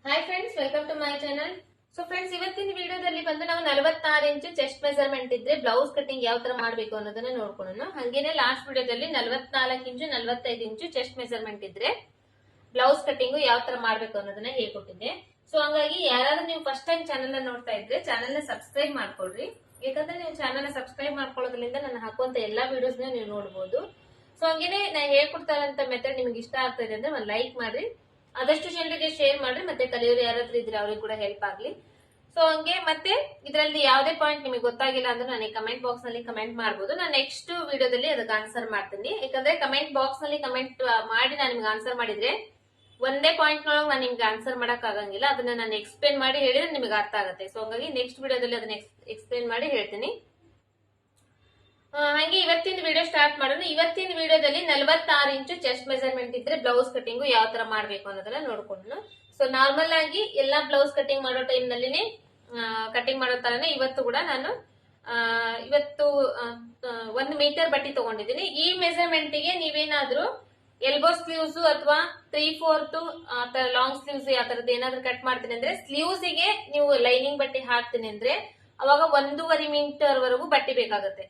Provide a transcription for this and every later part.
Hi friends, welcome to my channel. So friends, ಇವತ್ತಿನ ವಿಡಿಯೋದಲ್ಲಿ ಬಂದು ನಾವು 46 ಇಂಚು ಚೆಸ್ಟ್ ಮೆಜರ್ಮೆಂಟ್ ಇದ್ರೆ ಬ್ಲೌಸ್ ಕಟಿಂಗ್ ಯಾವ ತರ ಮಾಡಬೇಕು ಅನ್ನೋದನ್ನ ನೋಡ್ಕೊಳ್ಳೋಣ. ಹಾಗೇನೆ ಲಾಸ್ಟ್ ವಿಡಿಯೋದಲ್ಲಿ 44 ಇಂಚು 45 ಇಂಚು ಚೆಸ್ಟ್ ಮೆಜರ್ಮೆಂಟ್ ಇದ್ರೆ ಬ್ಲೌಸ್ ಕಟಿಂಗ್ ಯಾವ ತರ ಮಾಡ್ಬೇಕು ಅನ್ನೋದನ್ನ ಹೇಳ್ಕೊಟ್ಟಿದ್ದೆ. ಸೊ ಹಂಗಾಗಿ ಯಾರಾದ್ರೂ ನೀವು ಫಸ್ಟ್ ಟೈಮ್ ಚಾನಲ್ ನೋಡ್ತಾ ಇದ್ರೆ ಚಾನಲ್ ನ ಸಬ್ಸ್ಕ್ರೈಬ್ ಮಾಡ್ಕೊಳ್ರಿ. ಯಾಕಂದ್ರೆ ನೀವು ಚಾನಲ್ ನ ಸಬ್ಸ್ಕ್ರೈಬ್ ಮಾಡ್ಕೊಳ್ಳೋದ್ರಿಂದ ನಾನು ಹಾಕುವಂತ ಎಲ್ಲಾ ವಿಡಿಯೋಸ್ ನೀವು ನೋಡಬಹುದು. ಸೊ ಹಂಗೇನೆ ನಾನು ಹೇಳ್ಕೊಡ್ತಾ ಇರೋಂತ ಮೆಥಡ್ ನಿಮ್ಗೆ ಇಷ್ಟ ಆಗ್ತಾ ಇದೆ ಅಂದ್ರೆ ಒಂದು ಲೈಕ್ ಮಾಡ್ರಿ, ಆದಷ್ಟು ಜನರಿಗೆ ಶೇರ್ ಮಾಡ್ರಿ, ಮತ್ತೆ ಕಲಿಯೋರು ಯಾರಾದ್ರೂ ಇದ್ರೆ ಅವ್ರಿಗೆ ಕೂಡ ಹೆಲ್ಪ್ ಆಗ್ಲಿ. ಸೊ ಹಂಗೆ ಮತ್ತೆ ಇದರಲ್ಲಿ ಯಾವುದೇ ಪಾಯಿಂಟ್ ನಿಮಗೆ ಗೊತ್ತಾಗಿಲ್ಲ ಅಂದ್ರೆ ನನಗೆ ಕಮೆಂಟ್ ಬಾಕ್ಸ್ ನಲ್ಲಿ ಕಮೆಂಟ್ ಮಾಡಬಹುದು. ನಾನು ನೆಕ್ಸ್ಟ್ ವಿಡಿಯೋದಲ್ಲಿ ಅದಕ್ಕೆ ಆನ್ಸರ್ ಮಾಡ್ತೀನಿ. ಯಾಕಂದ್ರೆ ಕಮೆಂಟ್ ಬಾಕ್ಸ್ ನಲ್ಲಿ ಕಮೆಂಟ್ ಮಾಡಿ ನಾನು ನಿಮ್ಗೆ ಆನ್ಸರ್ ಮಾಡಿದ್ರೆ ಒಂದೇ ಪಾಯಿಂಟ್ ನೊಳಗೆ ನಾನು ನಿಮ್ಗೆ ಆನ್ಸರ್ ಮಾಡಕ್ ಆಗಂಗಿಲ್ಲ. ಅದನ್ನ ನಾನು ಎಕ್ಸ್ಪ್ಲೇನ್ ಮಾಡಿ ಹೇಳಿದ್ರೆ ನಿಮ್ಗೆ ಅರ್ಥ ಆಗುತ್ತೆ. ಸೊ ಹಂಗಾಗಿ ನೆಕ್ಸ್ಟ್ ವಿಡಿಯೋದಲ್ಲಿ ಅದನ್ನ ಎಕ್ಸ್ಪ್ಲೇನ್ ಮಾಡಿ ಹೇಳ್ತೀನಿ. ಹಂಗೆ ಇವತ್ತಿನ ವಿಡಿಯೋ ಸ್ಟಾರ್ಟ್ ಮಾಡೋಣ. ಇವತ್ತಿನ ವಿಡಿಯೋದಲ್ಲಿ 46 ಇಂಚು ಚೆಸ್ಟ್ ಮೆಜರ್ಮೆಂಟ್ ಇದ್ರೆ ಬ್ಲೌಸ್ ಕಟಿಂಗ್ ಯಾವ ತರ ಮಾಡ್ಬೇಕು ಅನ್ನೋದನ್ನ ನೋಡ್ಕೊಂಡು. ಸೊ ನಾರ್ಮಲ್ ಆಗಿ ಎಲ್ಲಾ ಬ್ಲೌಸ್ ಕಟಿಂಗ್ ಮಾಡೋ ಟೈಮ್ ನಲ್ಲಿ ಕಟಿಂಗ್ ಮಾಡೋ ತರನೇ ಇವತ್ತು ಕೂಡ ನಾನು ಇವತ್ತು 1 ಮೀಟರ್ ಬಟ್ಟೆ ತಗೊಂಡಿದ್ದೀನಿ. ಈ ಮೆಜರ್ಮೆಂಟ್ ಗೆ ನೀವೇನಾದ್ರೂ ಎಲ್ಬೋ ಸ್ಲೀವ್ಸ್ ಅಥವಾ 3/4 ಲಾಂಗ್ ಸ್ಲೀವ್ಸ್ ಯಾವ ತರದ್ದು ಏನಾದ್ರು ಕಟ್ ಮಾಡ್ತೀನಿ ಅಂದ್ರೆ ಸ್ಲೀವ್ಸ್ ಗೆ ನೀವು ಲೈನಿಂಗ್ ಬಟ್ಟೆ ಹಾಕ್ತೀನಿ ಅಂದ್ರೆ ಅವಾಗ 1.5 ಮೀಟರ್ ವರೆಗೂ ಬಟ್ಟೆ ಬೇಕಾಗುತ್ತೆ.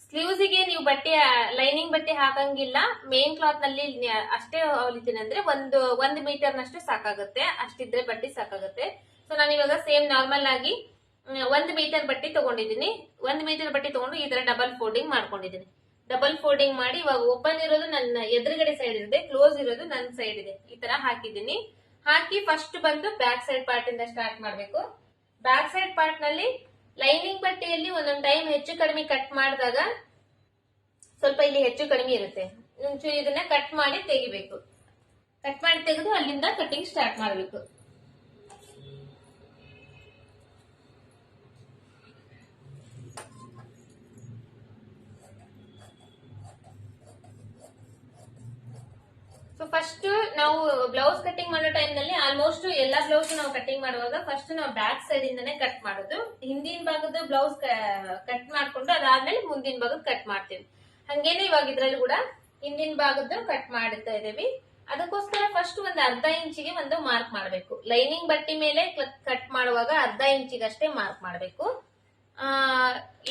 ಸ್ಲೀವ್ಸ್ ಗೆ ನೀವು ಬಟ್ಟೆ ಲೈನಿಂಗ್ ಬಟ್ಟೆ ಹಾಕಂಗಿಲ್ಲ, ಮೇನ್ ಕ್ಲಾತ್ ನಲ್ಲಿ ಅಷ್ಟೇ ಹೊಲಿತೀನಿ ಅಂದ್ರೆ ಒಂದು ಮೀಟರ್ ನಷ್ಟು ಸಾಕಾಗುತ್ತೆ. ಅಷ್ಟಿದ್ರೆ ಬಟ್ಟೆ ಸಾಕಾಗುತ್ತೆ. ಸೊ ನಾನು ಇವಾಗ ಸೇಮ್ ನಾರ್ಮಲ್ ಆಗಿ 1 ಮೀಟರ್ ಬಟ್ಟೆ ತಗೊಂಡಿದ್ದೀನಿ. 1 ಮೀಟರ್ ಬಟ್ಟೆ ತಗೊಂಡು ಈ ತರ ಡಬಲ್ ಫೋಲ್ಡಿಂಗ್ ಮಾಡ್ಕೊಂಡಿದ್ದೀನಿ. ಡಬಲ್ ಫೋಲ್ಡಿಂಗ್ ಮಾಡಿ ಇವಾಗ ಓಪನ್ ಇರೋದು ನನ್ನ ಎದುರುಗಡೆ ಸೈಡ್ ಇದೆ, ಕ್ಲೋಸ್ ಇರೋದು ನನ್ನ ಸೈಡ್ ಇದೆ. ಈ ತರ ಹಾಕಿದ್ದೀನಿ. ಹಾಕಿ ಫಸ್ಟ್ ಬಂದು ಬ್ಯಾಕ್ ಸೈಡ್ ಪಾರ್ಟ್ ಇಂದ ಸ್ಟಾರ್ಟ್ ಮಾಡ್ಬೇಕು. ಬ್ಯಾಕ್ ಸೈಡ್ ಪಾರ್ಟ್ ನಲ್ಲಿ ಲೈನಿಂಗ್ ಬಟ್ಟೆಯಲ್ಲಿ ಒಂದೊಂದು ಟೈಮ್ ಹೆಚ್ಚು ಕಡಿಮೆ ಕಟ್ ಮಾಡಿದಾಗ ಸ್ವಲ್ಪ ಇಲ್ಲಿ ಹೆಚ್ಚು ಕಡಿಮೆ ಇರುತ್ತೆ. ಒಂಚೂರು ಇದನ್ನ ಕಟ್ ಮಾಡಿ ತೆಗಿಬೇಕು. ಕಟ್ ಮಾಡಿ ತೆಗೆದು ಅಲ್ಲಿಂದ ಕಟಿಂಗ್ ಸ್ಟಾರ್ಟ್ ಮಾಡಬೇಕು. ಸೊ ಫಸ್ಟ್ ನಾವು ಬ್ಲೌಸ್ ಕಟಿಂಗ್ ಮಾಡೋ ಟೈಮ್ ನಲ್ಲಿ ಆಲ್ಮೋಸ್ಟ್ ಎಲ್ಲಾ ಬ್ಲೌಸ್ ನಾವು ಕಟಿಂಗ್ ಮಾಡುವಾಗ ಫಸ್ಟ್ ನಾವು ಬ್ಯಾಕ್ ಸೈಡ್ ಇಂದಾನೆ ಕಟ್ ಮಾಡೋದು. ಹಿಂದಿನ ಭಾಗದ ಬ್ಲೌಸ್ ಕಟ್ ಮಾಡ್ಕೊಂಡು ಅದಾದ್ಮೇಲೆ ಮುಂದಿನ ಭಾಗದ ಕಟ್ ಮಾಡ್ತೀವಿ. ಹಂಗೇನೆ ಇವಾಗ ಇದ್ರಲ್ಲಿ ಕೂಡ ಹಿಂದಿನ ಭಾಗದ್ದು ಕಟ್ ಮಾಡುತ್ತಾ ಇದೀವಿ. ಅದಕ್ಕೋಸ್ಕರ ಫಸ್ಟ್ ಒಂದು ಅರ್ಧ ಇಂಚಿಗೆ ಒಂದು ಮಾರ್ಕ್ ಮಾಡಬೇಕು. ಲೈನಿಂಗ್ ಬಟ್ಟೆ ಮೇಲೆ ಕಟ್ ಮಾಡುವಾಗ ಅರ್ಧ ಇಂಚಿಗೆ ಅಷ್ಟೇ ಮಾರ್ಕ್ ಮಾಡಬೇಕು.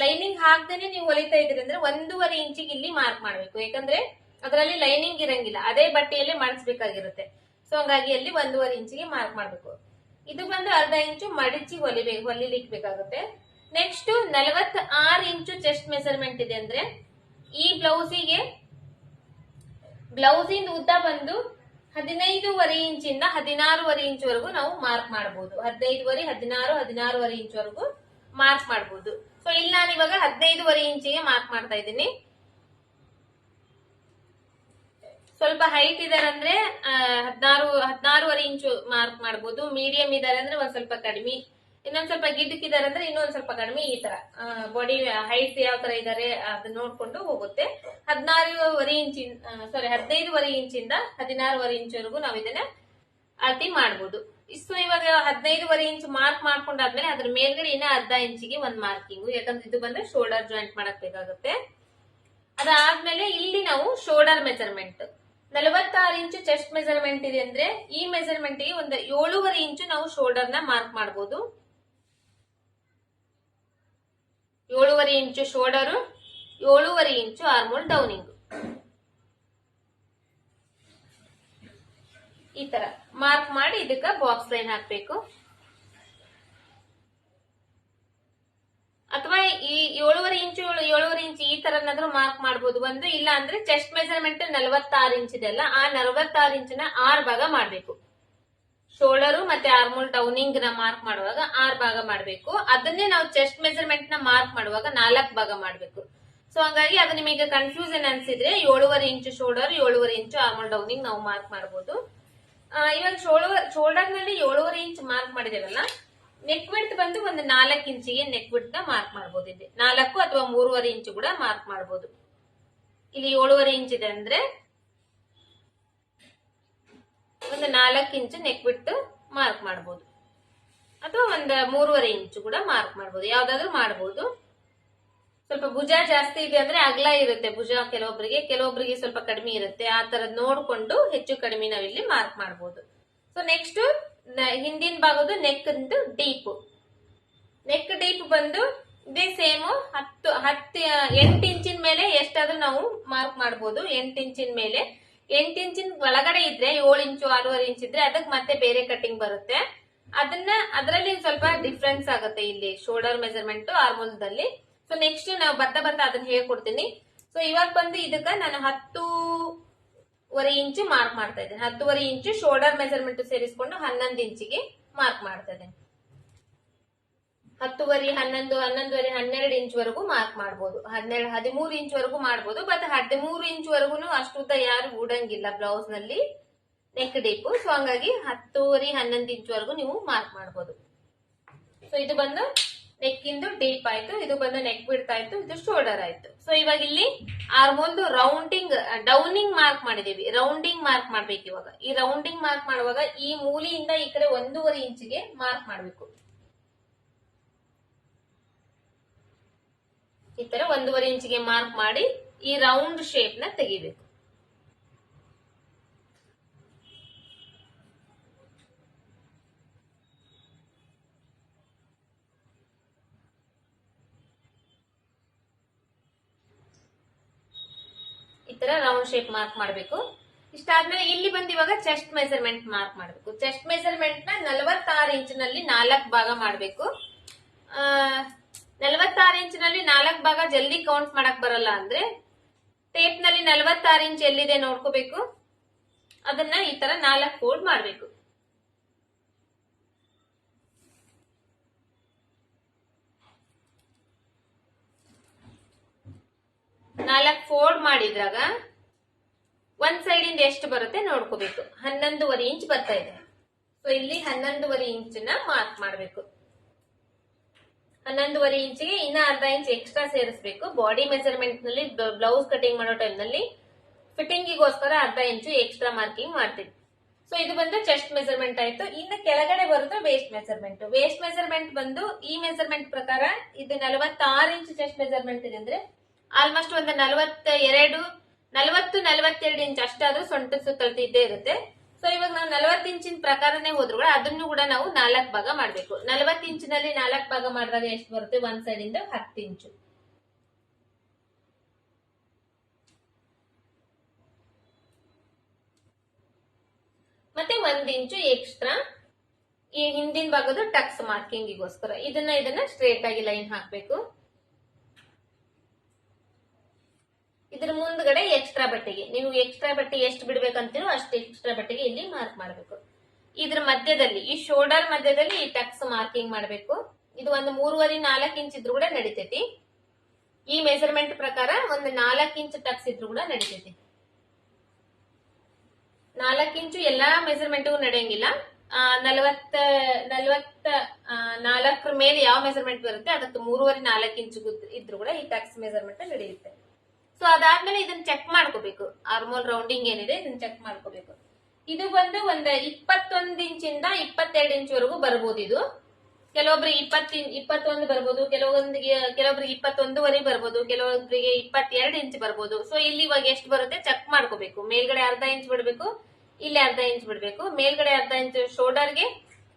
ಲೈನಿಂಗ್ ಹಾಕ್ದೇನೆ ನೀವು ಹೊಲಿತಾ ಇದ್ರಿ ಅಂದ್ರೆ 1.5 ಇಂಚಿಗೆ ಇಲ್ಲಿ ಮಾರ್ಕ್ ಮಾಡಬೇಕು. ಯಾಕಂದ್ರೆ ಅದರಲ್ಲಿ ಲೈನಿಂಗ್ ಇರಂಗಿಲ್ಲ, ಅದೇ ಬಟ್ಟೆಯಲ್ಲಿ ಮಾಡಿಸ್ಬೇಕಾಗಿರುತ್ತೆ. ಸೊ ಹಂಗಾಗಿ ಅಲ್ಲಿ 1.5 ಇಂಚಿಗೆ ಮಾರ್ಕ್ ಮಾಡಬೇಕು. ಇದು ಬಂದು ಅರ್ಧ ಇಂಚು ಮಡಿಚಿ ಹೊಲಿಲಿಕ್ಕೆ ಬೇಕಾಗುತ್ತೆ. ನೆಕ್ಸ್ಟ್ 46 ಇಂಚು ಚೆಸ್ಟ್ ಮೆಜರ್ಮೆಂಟ್ ಇದೆ ಅಂದ್ರೆ ಈ ಬ್ಲೌಸಿಗೆ ಬ್ಲೌಸಿಂದ ಉದ್ದ ಬಂದು 15.5 ಇಂಚಿಂದ 16.5 ಇಂಚ್ ನಾವು ಮಾರ್ಕ್ ಮಾಡಬಹುದು. 15.5, 16, 16.5 ಇಂಚ್ ವರೆಗೂ ಮಾರ್ಕ್ ಮಾಡಬಹುದು. ಸೊ ಇಲ್ಲಿ ನಾನು ಇವಾಗ 15.5 ಇಂಚಿಗೆ ಮಾರ್ಕ್ ಮಾಡ್ತಾ ಇದ್ದೀನಿ. ಸ್ವಲ್ಪ ಹೈಟ್ ಇದಾರೆ ಅಂದ್ರೆ 16.5 ಇಂಚು ಮಾರ್ಕ್ ಮಾಡಬಹುದು. ಮೀಡಿಯಂ ಇದಾರೆ ಅಂದ್ರೆ ಒಂದ್ ಸ್ವಲ್ಪ ಕಡಿಮೆ, ಇನ್ನೊಂದ್ ಸ್ವಲ್ಪ ಗಿಡ್ಡಕ್ಕಿದಾರೆ ಅಂದ್ರೆ ಇನ್ನೊಂದ್ ಸ್ವಲ್ಪ ಕಡಿಮೆ. ಈ ತರ ಬಾಡಿ ಹೈಟ್ ಯಾವ ತರ ಇದಾರೆ ಅದನ್ನ ನೋಡ್ಕೊಂಡು ಹೋಗುತ್ತೆ. 15.5 ಇಂಚಿಂದ 16.5 ಇಂಚ್ವರೆಗೂ ನಾವು ಇದನ್ನ ಅಳತಿ ಮಾಡಬಹುದು. ಇಷ್ಟು ಇವಾಗ 15.5 ಇಂಚ್ ಮಾರ್ಕ್ ಮಾಡ್ಕೊಂಡಾದ್ಮೇಲೆ ಅದ್ರ ಮೇಲ್ಗಡೆ ಇನ್ನ ಅರ್ಧ ಇಂಚಿಗೆ ಒಂದ್ ಮಾರ್ಕಿಂಗ್. ಯಾಕಂದ್ರೆ ಇದು ಬಂದ್ರೆ ಶೋಲ್ಡರ್ ಜಾಯಿಂಟ್ ಮಾಡಕ್ ಬೇಕಾಗುತ್ತೆ. ಅದಾದ್ಮೇಲೆ ಇಲ್ಲಿ ನಾವು shoulder measurement 46 inch chest measurement ಇದೆ ಅಂದ್ರೆ ಈ ಮೆಜರ್ಮೆಂಟ್ ಗೆ ಒಂದು 7.5 ಇಂಚು ನಾವು ಶೋಲ್ಡರ್ ನ ಮಾರ್ಕ್ ಮಾಡಬಹುದು. 7.5 ಇಂಚು ಶೋಲ್ಡರ್, 7.5 ಇಂಚು ಆರ್ಮೋಲ್ ಡೌನಿಂಗ್. ಈ ತರ ಮಾರ್ಕ್ ಮಾಡಿ ಇದಕ್ಕ ಬಾಕ್ಸ್ ಲೈನ್ ಹಾಕ್ಬೇಕು. ಅಥವಾ ಈ 7.5 ಇಂಚು ಈ ತರನಾದ್ರೂ ಮಾರ್ಕ್ ಮಾಡಬಹುದು. ಒಂದು ಇಲ್ಲ ಅಂದ್ರೆ ಚೆಸ್ಟ್ ಮೆಜರ್ಮೆಂಟ್ 46 ಇಂಚ್ ಇದೆ ಅಲ್ಲ, ಆ 46 ಇಂಚಿನ 6 ಭಾಗ ಮಾಡಬೇಕು. ಶೋಲ್ಡರ್ ಮತ್ತೆ ಆರ್ಮೋಲ್ ಡೌನಿಂಗ್ ನ ಮಾರ್ಕ್ ಮಾಡುವಾಗ 6 ಭಾಗ ಮಾಡಬೇಕು. ಅದನ್ನೇ ನಾವು ಚೆಸ್ಟ್ ಮೆಜರ್ಮೆಂಟ್ ನ ಮಾರ್ಕ್ ಮಾಡುವಾಗ 4 ಭಾಗ ಮಾಡಬೇಕು. ಸೊ ಹಂಗಾಗಿ ಅದು ನಿಮಗೆ ಕನ್ಫ್ಯೂಷನ್ ಅನ್ಸಿದ್ರೆ 7.5 ಇಂಚು ಶೋಲ್ಡರ್, 7.5 ಇಂಚು ಆರ್ಮೋಲ್ ಡೌನಿಂಗ್ ನಾವು ಮಾರ್ಕ್ ಮಾಡಬಹುದು. ಇವಾಗ ಶೋಲ್ಡರ್ ನಲ್ಲಿ 7.5 ಇಂಚ್ ಮಾರ್ಕ್ ಮಾಡಿದೇವಲ್ಲ, ನೆಕ್ ವಿಡ್ತ್ ಬಂದು ಒಂದು 4 ಇಂಚಿಗೆ ನೆಕ್ ವಿಡ್ತ್ ನ ಮಾರ್ಕ್ ಮಾಡಬಹುದು. ಇದೆ 4 ಅಥವಾ 3.5 ಇಂಚು ಕೂಡ ಮಾರ್ಕ್ ಮಾಡಬಹುದು. ಇಲ್ಲಿ 7.5 ಇಂಚ್ ಇದೆ ಅಂದ್ರೆ ಒಂದು 4 ಇಂಚು ನೆಕ್ ವಿಡ್ತ್ ಮಾರ್ಕ್ ಮಾಡಬಹುದು, ಅಥವಾ ಒಂದು 3.5 ಇಂಚು ಕೂಡ ಮಾರ್ಕ್ ಮಾಡಬಹುದು. ಯಾವ್ದಾದ್ರು ಮಾಡಬಹುದು. ಸ್ವಲ್ಪ ಭುಜ ಜಾಸ್ತಿ ಇದೆ ಅಂದ್ರೆ ಅಗಲ ಇರುತ್ತೆ ಭುಜ ಕೆಲವೊಬ್ಬರಿಗೆ ಸ್ವಲ್ಪ ಕಡಿಮೆ ಇರುತ್ತೆ. ಆ ತರ ನೋಡ್ಕೊಂಡು ಹೆಚ್ಚು ಕಡಿಮೆ ನಾವಿಲ್ಲಿ ಮಾರ್ಕ್ ಮಾಡಬಹುದು. ಸೊ ನೆಕ್ಸ್ಟ್ ಹಿಂದಿನ ಭಾಗದ್ದು ನೆಕ್ ಡೀಪ್ ಬಂದು ಇದೇ ಸೇಮ್ 8 ಇಂಚಿನ ಮೇಲೆ ಎಷ್ಟಾದ್ರೂ ನಾವು ಮಾರ್ಕ್ ಮಾಡಬಹುದು. 8 ಇಂಚಿನ ಮೇಲೆ 8 ಇಂಚಿನ ಒಳಗಡೆ ಇದ್ರೆ 7 ಇಂಚು 6.5 ಇಂಚ್ ಇದ್ರೆ ಅದಕ್ಕೆ ಮತ್ತೆ ಬೇರೆ ಕಟಿಂಗ್ ಬರುತ್ತೆ. ಅದರಲ್ಲಿ ಸ್ವಲ್ಪ ಡಿಫ್ರೆನ್ಸ್ ಆಗುತ್ತೆ ಇಲ್ಲಿ ಶೋಲ್ಡರ್ ಮೆಜರ್ಮೆಂಟ್ ಆರ್ಮೋಲ್ದಲ್ಲಿ. ಸೊ ನೆಕ್ಸ್ಟ್ ನಾವು ಬರ್ತಾ ಅದನ್ನ ಹೇಳ್ಕೊಡ್ತೀನಿ. ಸೊ ಇವಾಗ ಬಂದು ಇದಕ್ಕ ನಾನು 10.5 ಇಂಚು ಮಾರ್ಕ್ ಮಾಡ್ತಾ ಇದ್ದೇನೆ. 10.5 ಇಂಚು ಶೋಲ್ಡರ್ ಮೆಜರ್ಮೆಂಟ್ ಸೇರಿಸ್ಕೊಂಡು 11 ಇಂಚಿಗೆ ಮಾರ್ಕ್ ಮಾಡ್ತಾ ಇದ್ದೇನೆ. 10.5 11 11.5 12 ಇಂಚ್ ವರೆಗೂ ಮಾರ್ಕ್ ಮಾಡಬಹುದು. 12 13 ಇಂಚ್ ವರೆಗೂ ಮಾಡಬಹುದು. ಬಟ್ 13 ಇಂಚ್ ವರೆಗೂ ಅಷ್ಟು ಉದ್ದ ಯಾರು ಉಡಂಗಿಲ್ಲ ಬ್ಲೌಸ್ ನಲ್ಲಿ ನೆಕ್ ಡೀಪ್. ಸೊ ಹಂಗಾಗಿ 10.5 11 ಇಂಚ್ ವರೆಗೂ ನೀವು ಮಾರ್ಕ್ ಮಾಡಬಹುದು. ಸೊ ಇದು ಬಂದು ನೆಕ್ ಇಂದು ಡೀಪ್ ಆಯ್ತು, ಇದು ಬಂದು ನೆಕ್ ಬಿಡ್ತ್ ಆಯ್ತು, ಇದು ಶೋಲ್ಡರ್ ಆಯ್ತು. ಸೊ ಇವಾಗ ಇಲ್ಲಿ ಆರ್ಮೋಲ್ದು ಡೌನಿಂಗ್ ಮಾರ್ಕ್ ಮಾಡಿದೀವಿ. ರೌಂಡಿಂಗ್ ಮಾರ್ಕ್ ಮಾಡ್ಬೇಕು. ಇವಾಗ ಈ ರೌಂಡಿಂಗ್ ಮಾರ್ಕ್ ಮಾಡುವಾಗ ಈ ಮೂಲೆಯಿಂದ ಈ ಕಡೆ 1.5 ಇಂಚಿಗೆ ಮಾರ್ಕ್ ಮಾಡ್ಬೇಕು. ಈ ತರ 1.5 ಇಂಚಿಗೆ ಮಾರ್ಕ್ ಮಾಡಿ ಈ ರೌಂಡ್ ಶೇಪ್ ನ ತೆಗಿಬೇಕು. ಈ ತರ ರೌಂಡ್ ಶೇಪ್ ಮಾರ್ಕ್ ಮಾಡಬೇಕು. ಇಷ್ಟಾದ್ಮೇಲೆ ಇಲ್ಲಿ ಬಂದು ಇವಾಗ ಚೆಸ್ಟ್ ಮೆಜರ್ಮೆಂಟ್ ಮಾರ್ಕ್ ಮಾಡಬೇಕು. ಚೆಸ್ಟ್ ಮೆಜರ್ಮೆಂಟ್ ನ 46 ಇಂಚಿನಲ್ಲಿ 4 ಭಾಗ ಮಾಡಬೇಕು. 46 ಇಂಚಿನಲ್ಲಿ 4 ಭಾಗ ಜಲ್ದಿ ಕೌಂಟ್ ಮಾಡಕ್ ಬರಲ್ಲ ಅಂದ್ರೆ ಟೇಪ್ ನಲ್ಲಿ 46 ಇಂಚ್ ಎಲ್ಲಿದೆ ನೋಡ್ಕೋಬೇಕು. ಅದನ್ನ ಈ ತರ 4 ಫೋಲ್ಡ್ ಮಾಡಬೇಕು. 4 ಫೋಲ್ಡ್ ಮಾಡಿದ್ರಾಗ ಒಂದ್ ಸೈಡ್ ಇಂದ ಎಷ್ಟು ಬರುತ್ತೆ ನೋಡ್ಕೋಬೇಕು. 11.5 ಇಂಚ್ ಬರ್ತಾ ಇದೆ. ಸೊ ಇಲ್ಲಿ 11.5 ಇಂಚನ್ನ ಮಾರ್ಕ್ ಮಾಡಬೇಕು. 11.5 ಇಂಚಿಗೆ ಇನ್ನ ಅರ್ಧ ಇಂಚ್ ಎಕ್ಸ್ಟ್ರಾ ಸೇರಿಸಬೇಕು. ಬಾಡಿ ಮೆಜರ್ಮೆಂಟ್ ನಲ್ಲಿ ಬ್ಲೌಸ್ ಕಟಿಂಗ್ ಮಾಡೋ ಟೈಮ್ ನಲ್ಲಿ ಫಿಟ್ಟಿಂಗಿಗೋಸ್ಕರ ಅರ್ಧ ಇಂಚು ಎಕ್ಸ್ಟ್ರಾ ಮಾರ್ಕಿಂಗ್ ಮಾಡ್ತೀವಿ. ಸೊ ಇದು ಬಂದು ಚೆಸ್ಟ್ ಮೆಜರ್ಮೆಂಟ್ ಆಯ್ತು. ಇನ್ನು ಕೆಳಗಡೆ ಬರುತ್ತೆ ವೇಸ್ಟ್ ಮೆಜರ್ಮೆಂಟ್. ವೇಸ್ಟ್ ಮೆಜರ್ಮೆಂಟ್ ಬಂದು ಈ ಮೆಜರ್ಮೆಂಟ್ ಪ್ರಕಾರ ಇದು 46 ಇಂಚ್ ಚೆಸ್ಟ್ ಮೆಜರ್ಮೆಂಟ್ ಇದೆ ಅಂದ್ರೆ ಆಲ್ಮೋಸ್ಟ್ ಒಂದು 40-42 ಇಂಚ್ ಅಷ್ಟಾದ್ರೂ ಸೊಂಟ ಸುತ್ತಳತೆ ಇದ್ದೇ ಇರುತ್ತೆ. ಸೊ ಇವಾಗ ನಾವು 40 ಇಂಚಿನ ಪ್ರಕಾರನೇ ಹೋದ್ರು ಕೂಡ ಅದನ್ನು ಕೂಡ ನಾವು 4 ಭಾಗ ಮಾಡ್ಬೇಕು. 40 ಇಂಚಿನಲ್ಲಿ 4 ಭಾಗ ಮಾಡಿದಾಗ ಎಷ್ಟು ಬರುತ್ತೆ? ಒಂದ್ ಸೈಡ್ ಇಂದ 10 ಇಂಚು. ಮತ್ತೆ 1 ಇಂಚು ಎಕ್ಸ್ಟ್ರಾ ಈ ಹಿಂದಿನ ಭಾಗದ ಟಕ್ಸ್ ಮಾರ್ಕಿಂಗಿಗೋಸ್ಕರ ಇದನ್ನ ಸ್ಟ್ರೇಟ್ ಆಗಿ ಲೈನ್ ಹಾಕ್ಬೇಕು. ಇದ್ರ ಮುಂದ್ಗಡೆ ಎಕ್ಸ್ಟ್ರಾ ಬಟ್ಟೆಗೆ ನೀವು ಎಕ್ಸ್ಟ್ರಾ ಬಟ್ಟೆ ಎಷ್ಟು ಬಿಡ್ಬೇಕಂತೀರೋ ಅಷ್ಟು ಎಕ್ಸ್ಟ್ರಾ ಬಟ್ಟೆಗೆ ಇಲ್ಲಿ ಮಾರ್ಕ್ ಮಾಡಬೇಕು. ಇದ್ರ ಮಧ್ಯದಲ್ಲಿ ಈ ಶೋಲ್ಡರ್ ಮಧ್ಯದಲ್ಲಿ ಈ ಟಕ್ಸ್ ಮಾರ್ಕಿಂಗ್ ಮಾಡಬೇಕು. ಇದು ಒಂದು 3.5-4 ಇಂಚ್ ಇದ್ರು ಕೂಡ ನಡಿತೈತಿ. ಈ ಮೆಜರ್ಮೆಂಟ್ ಪ್ರಕಾರ ಒಂದು 4 ಇಂಚ್ ಟಕ್ಸ್ ಇದ್ರು ಕೂಡ ನಡಿತೈತಿ. 4 ಇಂಚು ಎಲ್ಲಾ ಮೆಜರ್ಮೆಂಟ್ಗೂ ನಡೆಯಂಗಿಲ್ಲ. 44 ಮೇಲೆ ಯಾವ ಮೆಜರ್ಮೆಂಟ್ ಬರುತ್ತೆ ಅದಕ್ಕೆ 3.5-4 ಇಂಚ್ ಇದ್ರು ಕೂಡ ಈ ಟಕ್ಸ್ ಮೆಜರ್ಮೆಂಟ್ ನಡೆಯುತ್ತೆ. ಸೊ ಅದಾದ್ಮೇಲೆ ಇದನ್ನ ಚೆಕ್ ಮಾಡ್ಕೋಬೇಕು. ಆರ್ಮೋಲ್ ರೌಂಡಿಂಗ್ ಏನಿದೆ ಇದನ್ನ ಚೆಕ್ ಮಾಡ್ಕೋಬೇಕು. ಇದು ಬಂದು ಒಂದು 21 ಇಂಚಿಂದ 22 ಇಂಚ್ ವರೆಗೂ ಬರ್ಬೋದು. ಇದು ಕೆಲವೊಬ್ರಿಗೆ 21 ಬರ್ಬೋದು, ಕೆಲವೊಬ್ರಿಗೆ 21.5 ಬರ್ಬೋದು, ಕೆಲವೊಬ್ರಿಗೆ 22 ಇಂಚ್ ಬರ್ಬೋದು. ಸೊ ಇಲ್ಲಿ ಇವಾಗ ಎಷ್ಟು ಬರುತ್ತೆ ಚೆಕ್ ಮಾಡ್ಕೋಬೇಕು. ಮೇಲ್ಗಡೆ ಅರ್ಧ ಇಂಚ್ ಬಿಡ್ಬೇಕು, ಇಲ್ಲಿ ಅರ್ಧ ಇಂಚ್ ಬಿಡ್ಬೇಕು. ಮೇಲ್ಗಡೆ ಅರ್ಧ ಇಂಚ್ ಶೋಲ್ಡರ್ಗೆ,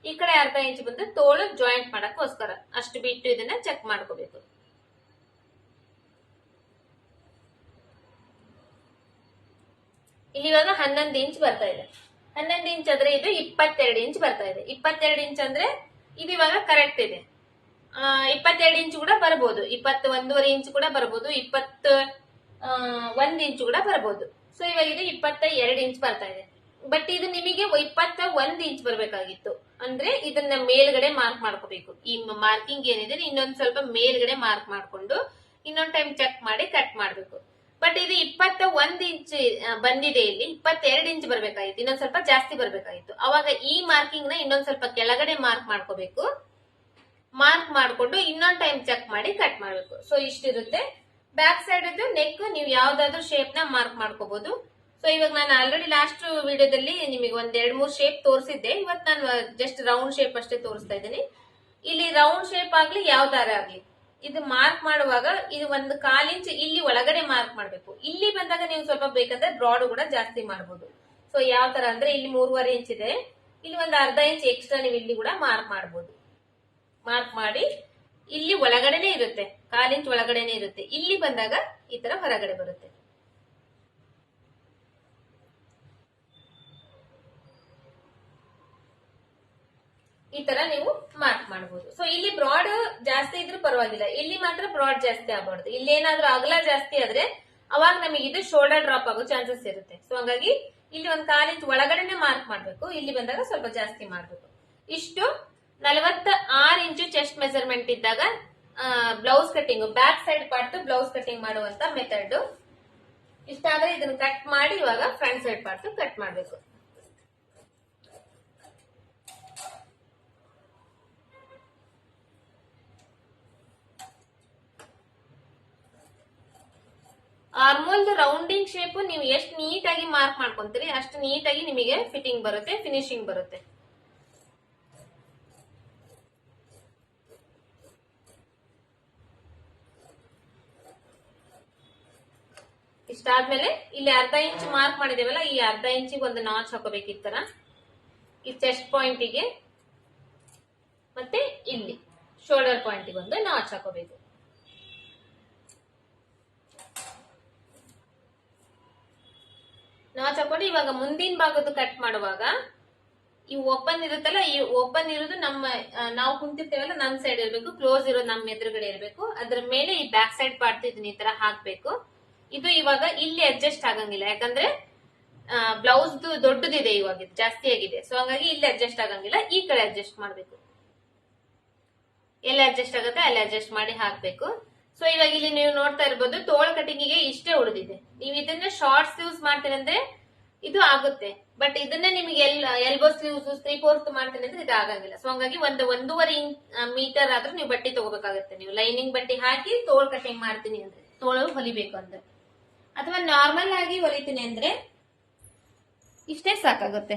ಈ ಕಡೆ ಅರ್ಧ ಇಂಚ್ ಬಂದು ತೋಳು ಜಾಯಿಂಟ್ ಮಾಡಕ್ಕೋಸ್ಕರ ಅಷ್ಟು ಬಿಟ್ಟು ಇದನ್ನ ಚೆಕ್ ಮಾಡ್ಕೋಬೇಕು. ಇಲ್ಲಿ ಇವಾಗ 11 ಇಂಚ್ ಬರ್ತಾ ಇದೆ. 11 ಇಂಚ್ ಅಂದ್ರೆ ಇದು 22 ಇಂಚ್ ಬರ್ತಾ ಇದೆ. 22 ಇಂಚ್ ಅಂದ್ರೆ ಇದು ಇವಾಗ ಕರೆಕ್ಟ್ ಇದೆ. 22 ಇಂಚ್ ಕೂಡ ಬರ್ಬೋದು, 21.5 ಇಂಚ್ ಕೂಡ ಬರ್ಬೋದು, 21 ಇಂಚ್ ಕೂಡ ಬರ್ಬೋದು. ಸೊ ಇವಾಗ ಇದು 22 ಇಂಚ್ ಬರ್ತಾ ಇದೆ. ಬಟ್ ಇದು ನಿಮಗೆ 21 ಇಂಚ್ ಬರ್ಬೇಕಾಗಿತ್ತು ಅಂದ್ರೆ ಇದನ್ನ ಮೇಲ್ಗಡೆ ಮಾರ್ಕ್ ಮಾಡ್ಕೋಬೇಕು. ಈ ಮಾರ್ಕಿಂಗ್ ಏನಿದೆ ಇನ್ನೊಂದ್ ಸ್ವಲ್ಪ ಮೇಲ್ಗಡೆ ಮಾರ್ಕ್ ಮಾಡ್ಕೊಂಡು ಇನ್ನೊಂದ್ ಟೈಮ್ ಚೆಕ್ ಮಾಡಿ ಕಟ್ ಮಾಡ್ಬೇಕು. ಬಟ್ ಇದು 21 ಇಂಚ್ ಬಂದಿದೆ, ಇಲ್ಲಿ 22 ಇಂಚ್ ಬರ್ಬೇಕಾಗಿತ್ತು, ಇನ್ನೊಂದ್ ಸ್ವಲ್ಪ ಜಾಸ್ತಿ ಬರ್ಬೇಕಾಗಿತ್ತು. ಅವಾಗ ಈ ಮಾರ್ಕಿಂಗ್ ನ ಇನ್ನೊಂದ್ ಸ್ವಲ್ಪ ಕೆಳಗಡೆ ಮಾರ್ಕ್ ಮಾಡ್ಕೋಬೇಕು. ಮಾರ್ಕ್ ಮಾಡ್ಕೊಂಡು ಇನ್ನೊಂದ್ ಟೈಮ್ ಚೆಕ್ ಮಾಡಿ ಕಟ್ ಮಾಡ್ಬೇಕು. ಸೊ ಇಷ್ಟಿರುತ್ತೆ. ಬ್ಯಾಕ್ ಸೈಡ್ ನೆಕ್ ನೀವು ಯಾವ್ದಾದ್ರು ಶೇಪ್ ನ ಮಾರ್ಕ್ ಮಾಡ್ಕೋಬಹುದು. ಸೊ ಇವಾಗ ನಾನು ಆಲ್ರೆಡಿ ಲಾಸ್ಟ್ ವಿಡಿಯೋದಲ್ಲಿ ನಿಮಗೆ ಒಂದ್ 2-3 ಶೇಪ್ ತೋರಿಸಿದ್ದೆ. ಇವತ್ತು ನಾನು ಜಸ್ಟ್ ರೌಂಡ್ ಶೇಪ್ ಅಷ್ಟೇ ತೋರಿಸ್ತಾ ಇದ್ದೀನಿ. ಇಲ್ಲಿ ರೌಂಡ್ ಶೇಪ್ ಆಗ್ಲಿ ಯಾವ್ದಾರ ಆಗ್ಲಿ ಇದು ಮಾರ್ಕ್ ಮಾಡುವಾಗ ಇದು 1/4 ಇಂಚ್ ಇಲ್ಲಿ ಒಳಗಡೆ ಮಾರ್ಕ್ ಮಾಡ್ಬೇಕು. ಇಲ್ಲಿ ಬಂದಾಗ ನೀವು ಸ್ವಲ್ಪ ಬೇಕಂದ್ರೆ ಬ್ರಾಡ್ ಕೂಡ ಜಾಸ್ತಿ ಮಾಡಬಹುದು. ಸೊ ಯಾವ ತರ ಅಂದ್ರೆ ಇಲ್ಲಿ 3.5 ಇಂಚ್ ಇದೆ, ಇಲ್ಲಿ ಒಂದು ಅರ್ಧ ಇಂಚ್ ಎಕ್ಸ್ಟ್ರಾ ನೀವು ಇಲ್ಲಿ ಕೂಡ ಮಾರ್ಕ್ ಮಾಡಬಹುದು. ಮಾರ್ಕ್ ಮಾಡಿ ಇಲ್ಲಿ ಒಳಗಡೆನೆ ಇರುತ್ತೆ, 1/4 ಇಂಚ್ ಒಳಗಡೆನೆ ಇರುತ್ತೆ. ಇಲ್ಲಿ ಬಂದಾಗ ಈ ತರ ಹೊರಗಡೆ ಬರುತ್ತೆ. ಈ ತರ ನೀವು ಮಾರ್ಕ್ ಮಾಡಬಹುದು. ಸೊ ಇಲ್ಲಿ ಬ್ರಾಡ್ ಜಾಸ್ತಿ ಇದ್ರೂ ಪರವಾಗಿಲ್ಲ, ಇಲ್ಲಿ ಮಾತ್ರ ಬ್ರಾಡ್ ಜಾಸ್ತಿ ಆಗಬಾರ್ದು. ಇಲ್ಲಿ ಏನಾದ್ರೂ ಅಗಲ ಜಾಸ್ತಿ ಆದ್ರೆ ಅವಾಗ ನಮಗೆ ಇದು ಶೋಲ್ಡರ್ ಡ್ರಾಪ್ ಆಗೋ ಚಾನ್ಸಸ್ ಇರುತ್ತೆ. ಸೊ ಹಾಗಾಗಿ ಇಲ್ಲಿ ಒಂದು 1/4 ಇಂಚ್ ಒಳಗಡೆನೆ ಮಾರ್ಕ್ ಮಾಡ್ಬೇಕು. ಇಲ್ಲಿ ಬಂದಾಗ ಸ್ವಲ್ಪ ಜಾಸ್ತಿ ಮಾಡ್ಬೇಕು. ಇಷ್ಟು 46 ಇಂಚು ಚೆಸ್ಟ್ ಮೆಜರ್ಮೆಂಟ್ ಇದ್ದಾಗ blouse cutting, back side part blouse cutting ಮಾಡುವಂತ ಮೆಥಡ್. ಇಷ್ಟಾದ್ರೆ ಇದನ್ನ ಕಟ್ ಮಾಡಿ ಇವಾಗ ಫ್ರಂಟ್ ಸೈಡ್ ಪಾರ್ಟ್ ಕಟ್ ಮಾಡ್ಬೇಕು. ಆರ್ಮೋಲ್ ರೌಂಡಿಂಗ್ ಶೇಪ್ ನೀವು ಎಷ್ಟು ನೀಟಾಗಿ ಮಾರ್ಕ್ ಮಾಡ್ಕೊಂತೀರಿ ಅಷ್ಟು ನೀಟಾಗಿ ನಿಮಗೆ ಫಿಟ್ಟಿಂಗ್ ಬರುತ್ತೆ, ಫಿನಿಶಿಂಗ್ ಬರುತ್ತೆ. ಇಷ್ಟಾದ್ಮೇಲೆ ಇಲ್ಲಿ ಅರ್ಧ ಇಂಚ್ ಮಾರ್ಕ್ ಮಾಡಿದೇವಲ್ಲ, ಈ ಅರ್ಧ ಇಂಚಿಗೆ ಒಂದು ನಾಚ್ ಹಾಕೋಬೇಕು ಈ ತರ, ಈ ಚೆಸ್ಟ್ ಪಾಯಿಂಟಿಗೆ ಮತ್ತೆ ಇಲ್ಲಿ ಶೋಲ್ಡರ್ ಪಾಯಿಂಟಿಗೆ ಒಂದು ನಾಚ್ ಹಾಕೋಬೇಕು. ನಾಚ್ ಹಾಕೊಂಡು ಇವಾಗ ಮುಂದಿನ ಭಾಗದ್ದು ಕಟ್ ಮಾಡುವಾಗ ಈ ಓಪನ್ ಇರುತ್ತಲ್ಲ, ಈ ಓಪನ್ ಇರೋದು ನಾವು ಕುಂತಿರ್ತೇವಲ್ಲ ನಮ್ ಸೈಡ್ ಇರಬೇಕು, ಕ್ಲೋಸ್ ಇರೋದು ನಮ್ಮ ಎದುರುಗಡೆ ಇರಬೇಕು. ಅದ್ರ ಮೇಲೆ ಈ ಬ್ಯಾಕ್ ಸೈಡ್ ಪಾರ್ಟ್ ಇದನ್ನ ಈ ತರ ಹಾಕ್ಬೇಕು. ಇದು ಇವಾಗ ಇಲ್ಲಿ ಅಡ್ಜಸ್ಟ್ ಆಗಂಗಿಲ್ಲ, ಯಾಕಂದ್ರೆ ಬ್ಲೌಸ್ ದೊಡ್ಡದಿದೆ, ಇವಾಗ ಇದು ಜಾಸ್ತಿ ಆಗಿದೆ. ಸೊ ಹಾಗಾಗಿ ಇಲ್ಲಿ ಅಡ್ಜಸ್ಟ್ ಆಗಂಗಿಲ್ಲ, ಈ ಕಡೆ ಅಡ್ಜಸ್ಟ್ ಮಾಡ್ಬೇಕು. ಎಲ್ಲಿ ಅಡ್ಜಸ್ಟ್ ಆಗುತ್ತೆ ಅಲ್ಲಿ ಅಡ್ಜಸ್ಟ್ ಮಾಡಿ ಹಾಕ್ಬೇಕು. ಸೊ ಇವಾಗ ಇಲ್ಲಿ ನೀವು ನೋಡ್ತಾ ಇರ್ಬೋದು ತೋಳ್ ಕಟಿಂಗಿಗೆ ಇಷ್ಟೇ ಉಳಿದಿದೆ. ನೀವು ಇದನ್ನ ಶಾರ್ಟ್ ಸ್ಲೀವ್ಸ್ ಮಾಡ್ತೀನಿ ಅಂದ್ರೆ ಇದು ಆಗುತ್ತೆ, ಬಟ್ ಇದನ್ನೇ ನಿಮಗೆ ಎಲ್ಬೋ ಸ್ಲೀವ್ಸ್ 3/4 ಮಾಡ್ತೀನಿ ಅಂದ್ರೆ ಇದು ಆಗಂಗಿಲ್ಲ. ಸೊ ಹಂಗಾಗಿ 1.5 ಮೀಟರ್ ಆದ್ರೂ ನೀವು ಬಟ್ಟೆ ತಗೋಬೇಕಾಗುತ್ತೆ. ನೀವು ಲೈನಿಂಗ್ ಬಟ್ಟೆ ಹಾಕಿ ತೋಳ್ ಕಟಿಂಗ್ ಮಾಡ್ತೀನಿ ಅಂದ್ರೆ, ತೋಳು ಹೊಲಿಬೇಕು ಅಂದ್ರೆ, ಅಥವಾ ನಾರ್ಮಲ್ ಆಗಿ ಹೊಲಿತೀನಿ ಅಂದ್ರೆ ಇಷ್ಟೇ ಸಾಕಾಗುತ್ತೆ.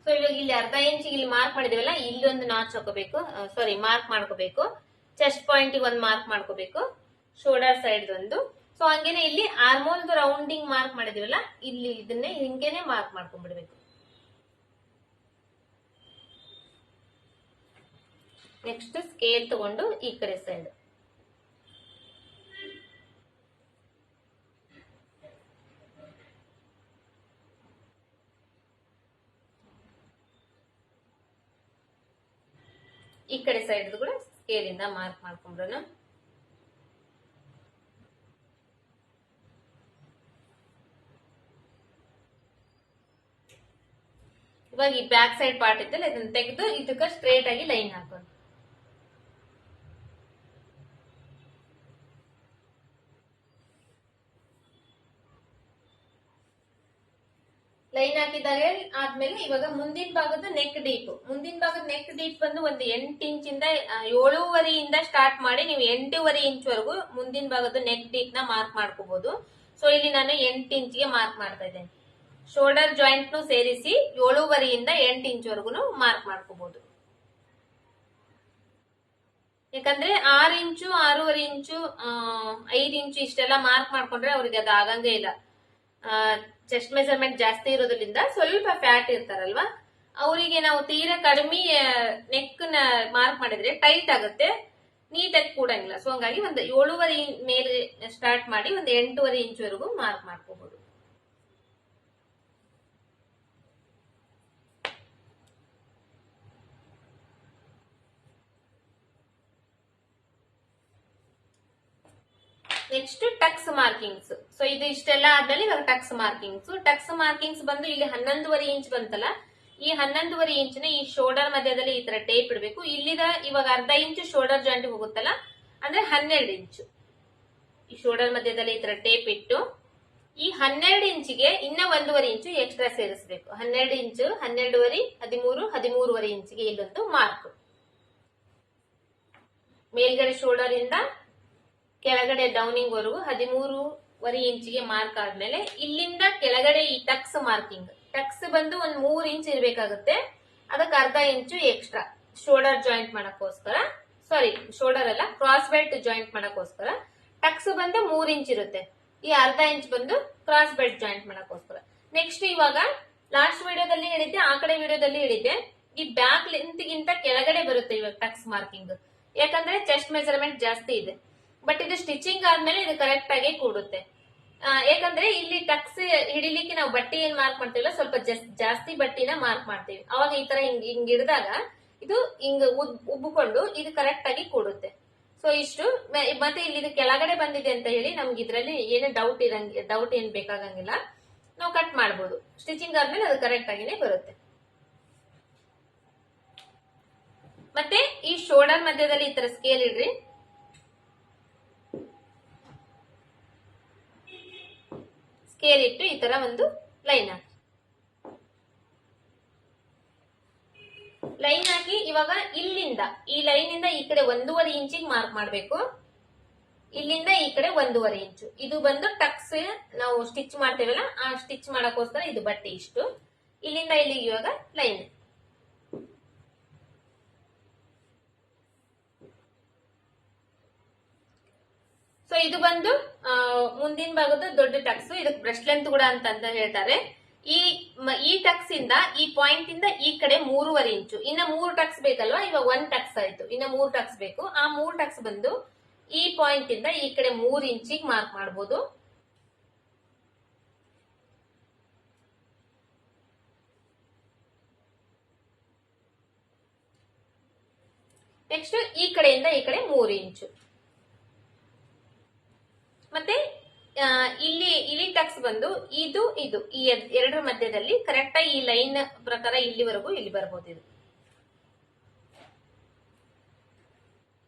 ಸೊ ಇವಾಗ ಇಲ್ಲಿ ಅರ್ಧ ಇಂಚ್ ಇಲ್ಲಿ ಮಾರ್ಕ್ ಮಾಡಿದಿವಲ್ಲ, ಇಲ್ಲಿ ಒಂದು ನಾಚ್ ಹಾಕೋಬೇಕು, ಮಾರ್ಕ್ ಮಾಡ್ಕೋಬೇಕು. ಚೆಸ್ಟ್ ಪಾಯಿಂಟ್ ಒಂದು ಮಾರ್ಕ್ ಮಾಡ್ಕೋಬೇಕು, ಶೋಲ್ಡರ್ ಸೈಡ್ ಒಂದು. ಸೊ ಹಂಗೇನೆ ಇಲ್ಲಿ ಆರ್ಮೋಲ್ ರೌಂಡಿಂಗ್ ಮಾರ್ಕ್ ಮಾಡಿದಿವಲ್ಲ, ಇಲ್ಲಿ ಇದನ್ನೇ ಹಿಂಗೇನೆ ಮಾರ್ಕ್ ಮಾಡ್ಕೊಂಡ್ಬಿಡ್ಬೇಕು. ನೆಕ್ಸ್ಟ್ ಸ್ಕೇಲ್ ತಗೊಂಡು ಈ ಕಡೆ ಸೈಡ್ ಈ ಕಡೆ ಸೈಡ್ ಕೂಡ ಸ್ಕೇಲ್ ಇಂದ ಮಾರ್ಕ್ ಮಾಡ್ಕೊಂಡ್ರು. ಇವಾಗ ಈ ಬ್ಯಾಕ್ ಸೈಡ್ ಪಾರ್ಟ್ ಇತ್ತಲ್ಲ ಇದನ್ನ ತೆಗೆದು ಇದಕ್ಕೆ ಸ್ಟ್ರೇಟ್ ಆಗಿ ಲೈನ್ ಹಾಕೋದು. ಲೈನ್ ಹಾಕಿದಾಗ ಆದ್ಮೇಲೆ ಇವಾಗ ಮುಂದಿನ ಭಾಗದ ನೆಕ್ ಡೀಪ್, ಬಂದು ಒಂದು 8 ಇಂಚಿಂದ 7.5 ಇಂದ ಸ್ಟಾರ್ಟ್ ಮಾಡಿ ನೀವು 8.5 ಇಂಚ್ ವರೆಗೂ ಮುಂದಿನ ಭಾಗದ ನೆಕ್ ಡೀಪ್ ನ ಮಾರ್ಕ್ ಮಾಡ್ಕೋಬಹುದು. ಸೊ ಇಲ್ಲಿ ನಾನು 8 ಇಂಚ್ಗೆ ಮಾರ್ಕ್ ಮಾಡ್ತಾ ಇದ್ದೇನೆ. ಶೋಲ್ಡರ್ ಜಾಯಿಂಟ್ ನು ಸೇರಿಸಿ 7.5 ಇಂದ 8 ಇಂಚ್ ವರೆಗೂ ಮಾರ್ಕ್ ಮಾಡ್ಕೋಬಹುದು. ಯಾಕಂದ್ರೆ 6 ಇಂಚು 6.5 ಇಂಚು 5 ಇಂಚು ಇಷ್ಟೆಲ್ಲ ಮಾರ್ಕ್ ಮಾಡ್ಕೊಂಡ್ರೆ ಅವ್ರಿಗೆ ಅದು ಆಗಂಗೇ ಇಲ್ಲ. ಚೆಸ್ಟ್ ಮೆಜರ್ಮೆಂಟ್ ಜಾಸ್ತಿ ಇರೋದ್ರಿಂದ ಸ್ವಲ್ಪ ಫ್ಯಾಟ್ ಇರ್ತಾರಲ್ವಾ, ಅವರಿಗೆ ನಾವು ತೀರಾ ಕಡಿಮೆ ನೆಕ್ ನ ಮಾರ್ಕ್ ಮಾಡಿದ್ರೆ ಟೈಟ್ ಆಗುತ್ತೆ, ನೀಟಾಗಿ ಕೂಡಂಗಿಲ್ಲ. ಸೊ ಹಂಗಾಗಿ ಒಂದು 7.5 ಮೇಲೆ ಸ್ಟಾರ್ಟ್ ಮಾಡಿ ಒಂದು 8.5 ಇಂಚ್ ವರೆಗೂ ಮಾರ್ಕ್ ಮಾಡ್ಕೋಬಹುದು. Next Tux markings. ಸೊ ಇದು ಇಷ್ಟೆಲ್ಲ ಆದ್ಮೇಲೆ ಇವಾಗ ಟಕ್ಸ್ ಮಾರ್ಕಿಂಗ್ಸ್ ಬಂದು ಇಲ್ಲಿ 11.5 ಇಂಚ್ ಬಂತಲ್ಲ, ಈ 11.5 ಇಂಚಿನ ಈ ಶೋಲ್ಡರ್ ಮಧ್ಯದಲ್ಲಿ ಈ ತರ ಟೇಪ್ ಇಡಬೇಕು. ಇಲ್ಲಿದ ಇವಾಗ ಅರ್ಧ ಇಂಚು ಶೋಲ್ಡರ್ ಜಾಯಿಂಟ್ ಹೋಗುತ್ತಲ್ಲ, ಅಂದ್ರೆ 12 ಇಂಚು ಈ ಶೋಲ್ಡರ್ ಮಧ್ಯದಲ್ಲಿ ಈ ತರ ಟೇಪ್ ಇಟ್ಟು ಈ 12 ಇಂಚಿಗೆ ಇನ್ನ 1.5 ಇಂಚು ಎಕ್ಸ್ಟ್ರಾ ಸೇರಿಸಬೇಕು. 12 ಇಂಚು 12.5 13 13.5 ಇಂಚಿಗೆ ಇಲ್ಲೊಂದು ಮಾರ್ಕ್. ಮೇಲ್ಗಡೆ ಶೋಲ್ಡರ್ ಇಂದ ಕೆಳಗಡೆ ಡೌನಿಂಗ್ ವರೆಗೂ 13.5 ಇಂಚಿಗೆ ಮಾರ್ಕ್ ಆದ್ಮೇಲೆ ಇಲ್ಲಿಂದ ಕೆಳಗಡೆ ಈ ಟಕ್ಸ್ ಮಾರ್ಕಿಂಗ್, ಟಕ್ಸ್ ಬಂದು ಒಂದ್ 3 ಇಂಚ್ ಇರ್ಬೇಕಾಗುತ್ತೆ. ಅದಕ್ಕೆ ಅರ್ಧ ಇಂಚು ಎಕ್ಸ್ಟ್ರಾ ಶೋಲ್ಡರ್ ಜಾಯಿಂಟ್ ಮಾಡಕ್ಕೋಸ್ಕರ. ಸಾರಿ ಶೋಲ್ಡರ್ ಅಲ್ಲ, ಕ್ರಾಸ್ ಬೆಲ್ಟ್ ಜಾಯಿಂಟ್ ಮಾಡಕ್ಕೋಸ್ಕರ. ಟಕ್ಸ್ ಬಂದು 3 ಇಂಚ್ ಇರುತ್ತೆ, ಈ ಅರ್ಧ ಇಂಚ್ ಬಂದು ಕ್ರಾಸ್ ಬೆಲ್ಟ್ ಜಾಯಿಂಟ್ ಮಾಡಕ್ಕೋಸ್ಕರ. ನೆಕ್ಸ್ಟ್ ಇವಾಗ ಲಾಸ್ಟ್ ವಿಡಿಯೋದಲ್ಲಿ ಹೇಳಿದ್ದೆ, ಆ ಕಡೆ ವಿಡಿಯೋದಲ್ಲಿ ಹೇಳಿದ್ದೆ, ಈ ಬ್ಯಾಕ್ ಲೆಂತ್ ಗಿಂತ ಕೆಳಗಡೆ ಬರುತ್ತೆ ಇವಾಗ ಟಕ್ಸ್ ಮಾರ್ಕಿಂಗ್. ಯಾಕಂದ್ರೆ ಚೆಸ್ಟ್ ಮೆಜರ್ಮೆಂಟ್ ಜಾಸ್ತಿ ಇದೆ, ಬಟ್ ಇದು ಸ್ಟಿಚಿಂಗ್ ಆದ್ಮೇಲೆ ಇದು ಕರೆಕ್ಟ್ ಆಗಿ ಕೂಡುತ್ತೆ. ಯಾಕಂದ್ರೆ ಇಲ್ಲಿ ಟಕ್ಸ್ ಹಿಡಿಲಿಕ್ಕೆ ನಾವು ಬಟ್ಟೆ ಏನ್ ಮಾರ್ಕ್ ಮಾಡ್ತೀವಲ್ಲ, ಸ್ವಲ್ಪ ಜಾಸ್ತಿ ಬಟ್ಟಿನ ಮಾರ್ಕ್ ಮಾಡ್ತೀವಿ. ಅವಾಗ ಈ ತರ ಹಿಂಗ್ ಹಿಡಿದಾಗ ಇದು ಹಿಂಗ್ ಉಬ್ಬಿಕೊಂಡು ಇದು ಕರೆಕ್ಟ್ ಆಗಿ ಕೂಡುತ್ತೆ. ಸೊ ಇಷ್ಟು. ಮತ್ತೆ ಇಲ್ಲಿ ಇದು ಕೆಳಗಡೆ ಬಂದಿದೆ ಅಂತ ಹೇಳಿ ನಮ್ಗೆ ಇದ್ರಲ್ಲಿ ಏನೇ ಡೌಟ್ ಏನ್ ಬೇಕಾಗಂಗಿಲ್ಲ, ನಾವು ಕಟ್ ಮಾಡ್ಬೋದು. ಸ್ಟಿಚಿಂಗ್ ಆದ್ಮೇಲೆ ಅದು ಕರೆಕ್ಟ್ ಆಗಿನೇ ಬರುತ್ತೆ. ಮತ್ತೆ ಈ ಶೋಲ್ಡರ್ ಮಧ್ಯದಲ್ಲಿ ಈ ತರ ಸ್ಕೇಲ್ ಇಡ್ರಿ. ಸ್ಕೇಲ್ ಇಟ್ಟು ಈ ತರ ಒಂದು ಲೈನ್ ಹಾಕಿ. ಲೈನ್ ಹಾಕಿ ಇವಾಗ ಇಲ್ಲಿಂದ ಈ ಲೈನ್ ಇಂದ ಈ ಕಡೆ 1.5 ಇಂಚಿಗೆ ಮಾರ್ಕ್ ಮಾಡ್ಬೇಕು. ಇಲ್ಲಿಂದ ಈ ಕಡೆ 1.5 ಇಂಚು. ಇದು ಬಂದು ಟಕ್ಸ್ ನಾವು ಸ್ಟಿಚ್ ಮಾಡ್ತೇವಲ್ಲ, ಆ ಸ್ಟಿಚ್ ಮಾಡಕ್ಕೋಸ್ಕರ ಇದು ಬಟ್ಟೆ ಇಷ್ಟು. ಇಲ್ಲಿಂದ ಇಲ್ಲಿಗೆ ಇವಾಗ ಲೈನ್. ಸೊ ಇದು ಬಂದು ಮುಂದಿನ ಭಾಗದ ದೊಡ್ಡ ಟಕ್ಸ್. ಇದಕ್ಕೆ ಬ್ರಷ್ ಲೆಂತ್ ಕೂಡ ಅಂತ ಹೇಳ್ತಾರೆ. ಈ ಟಕ್ಸ್ ಇಂದ ಈ ಪಾಯಿಂಟ್ ಇಂದ ಈ ಕಡೆ 3.5 ಇಂಚು. ಇನ್ನ 3 ಟಕ್ಸ್ ಬೇಕಲ್ವಾ, ಇವಾಗ 1 ಟಕ್ಸ್ ಆಯ್ತು, ಇನ್ನ 3 ಟಕ್ಸ್ ಬೇಕು. ಆ 3 ಟಕ್ಸ್ ಬಂದು ಈ ಪಾಯಿಂಟ್ ಇಂದ ಈ ಕಡೆ 3 ಇಂಚಿಗೆ ಮಾರ್ಕ್ ಮಾಡಬಹುದು. ನೆಕ್ಸ್ಟ್ ಈ ಕಡೆಯಿಂದ ಈ ಕಡೆ 3 ಇಂಚು. ಮತ್ತೆ ಇಲ್ಲಿ ಟಕ್ಸ್ ಬಂದು ಇದು ಈ ಎರಡರ ಮಧ್ಯದಲ್ಲಿ ಕರೆಕ್ಟ್ ಆಗಿ ಈ ಲೈನ್ ಪ್ರಕಾರ ಇಲ್ಲಿವರೆಗೂ ಇಲ್ಲಿ ಬರ್ಬೋದು. ಇದು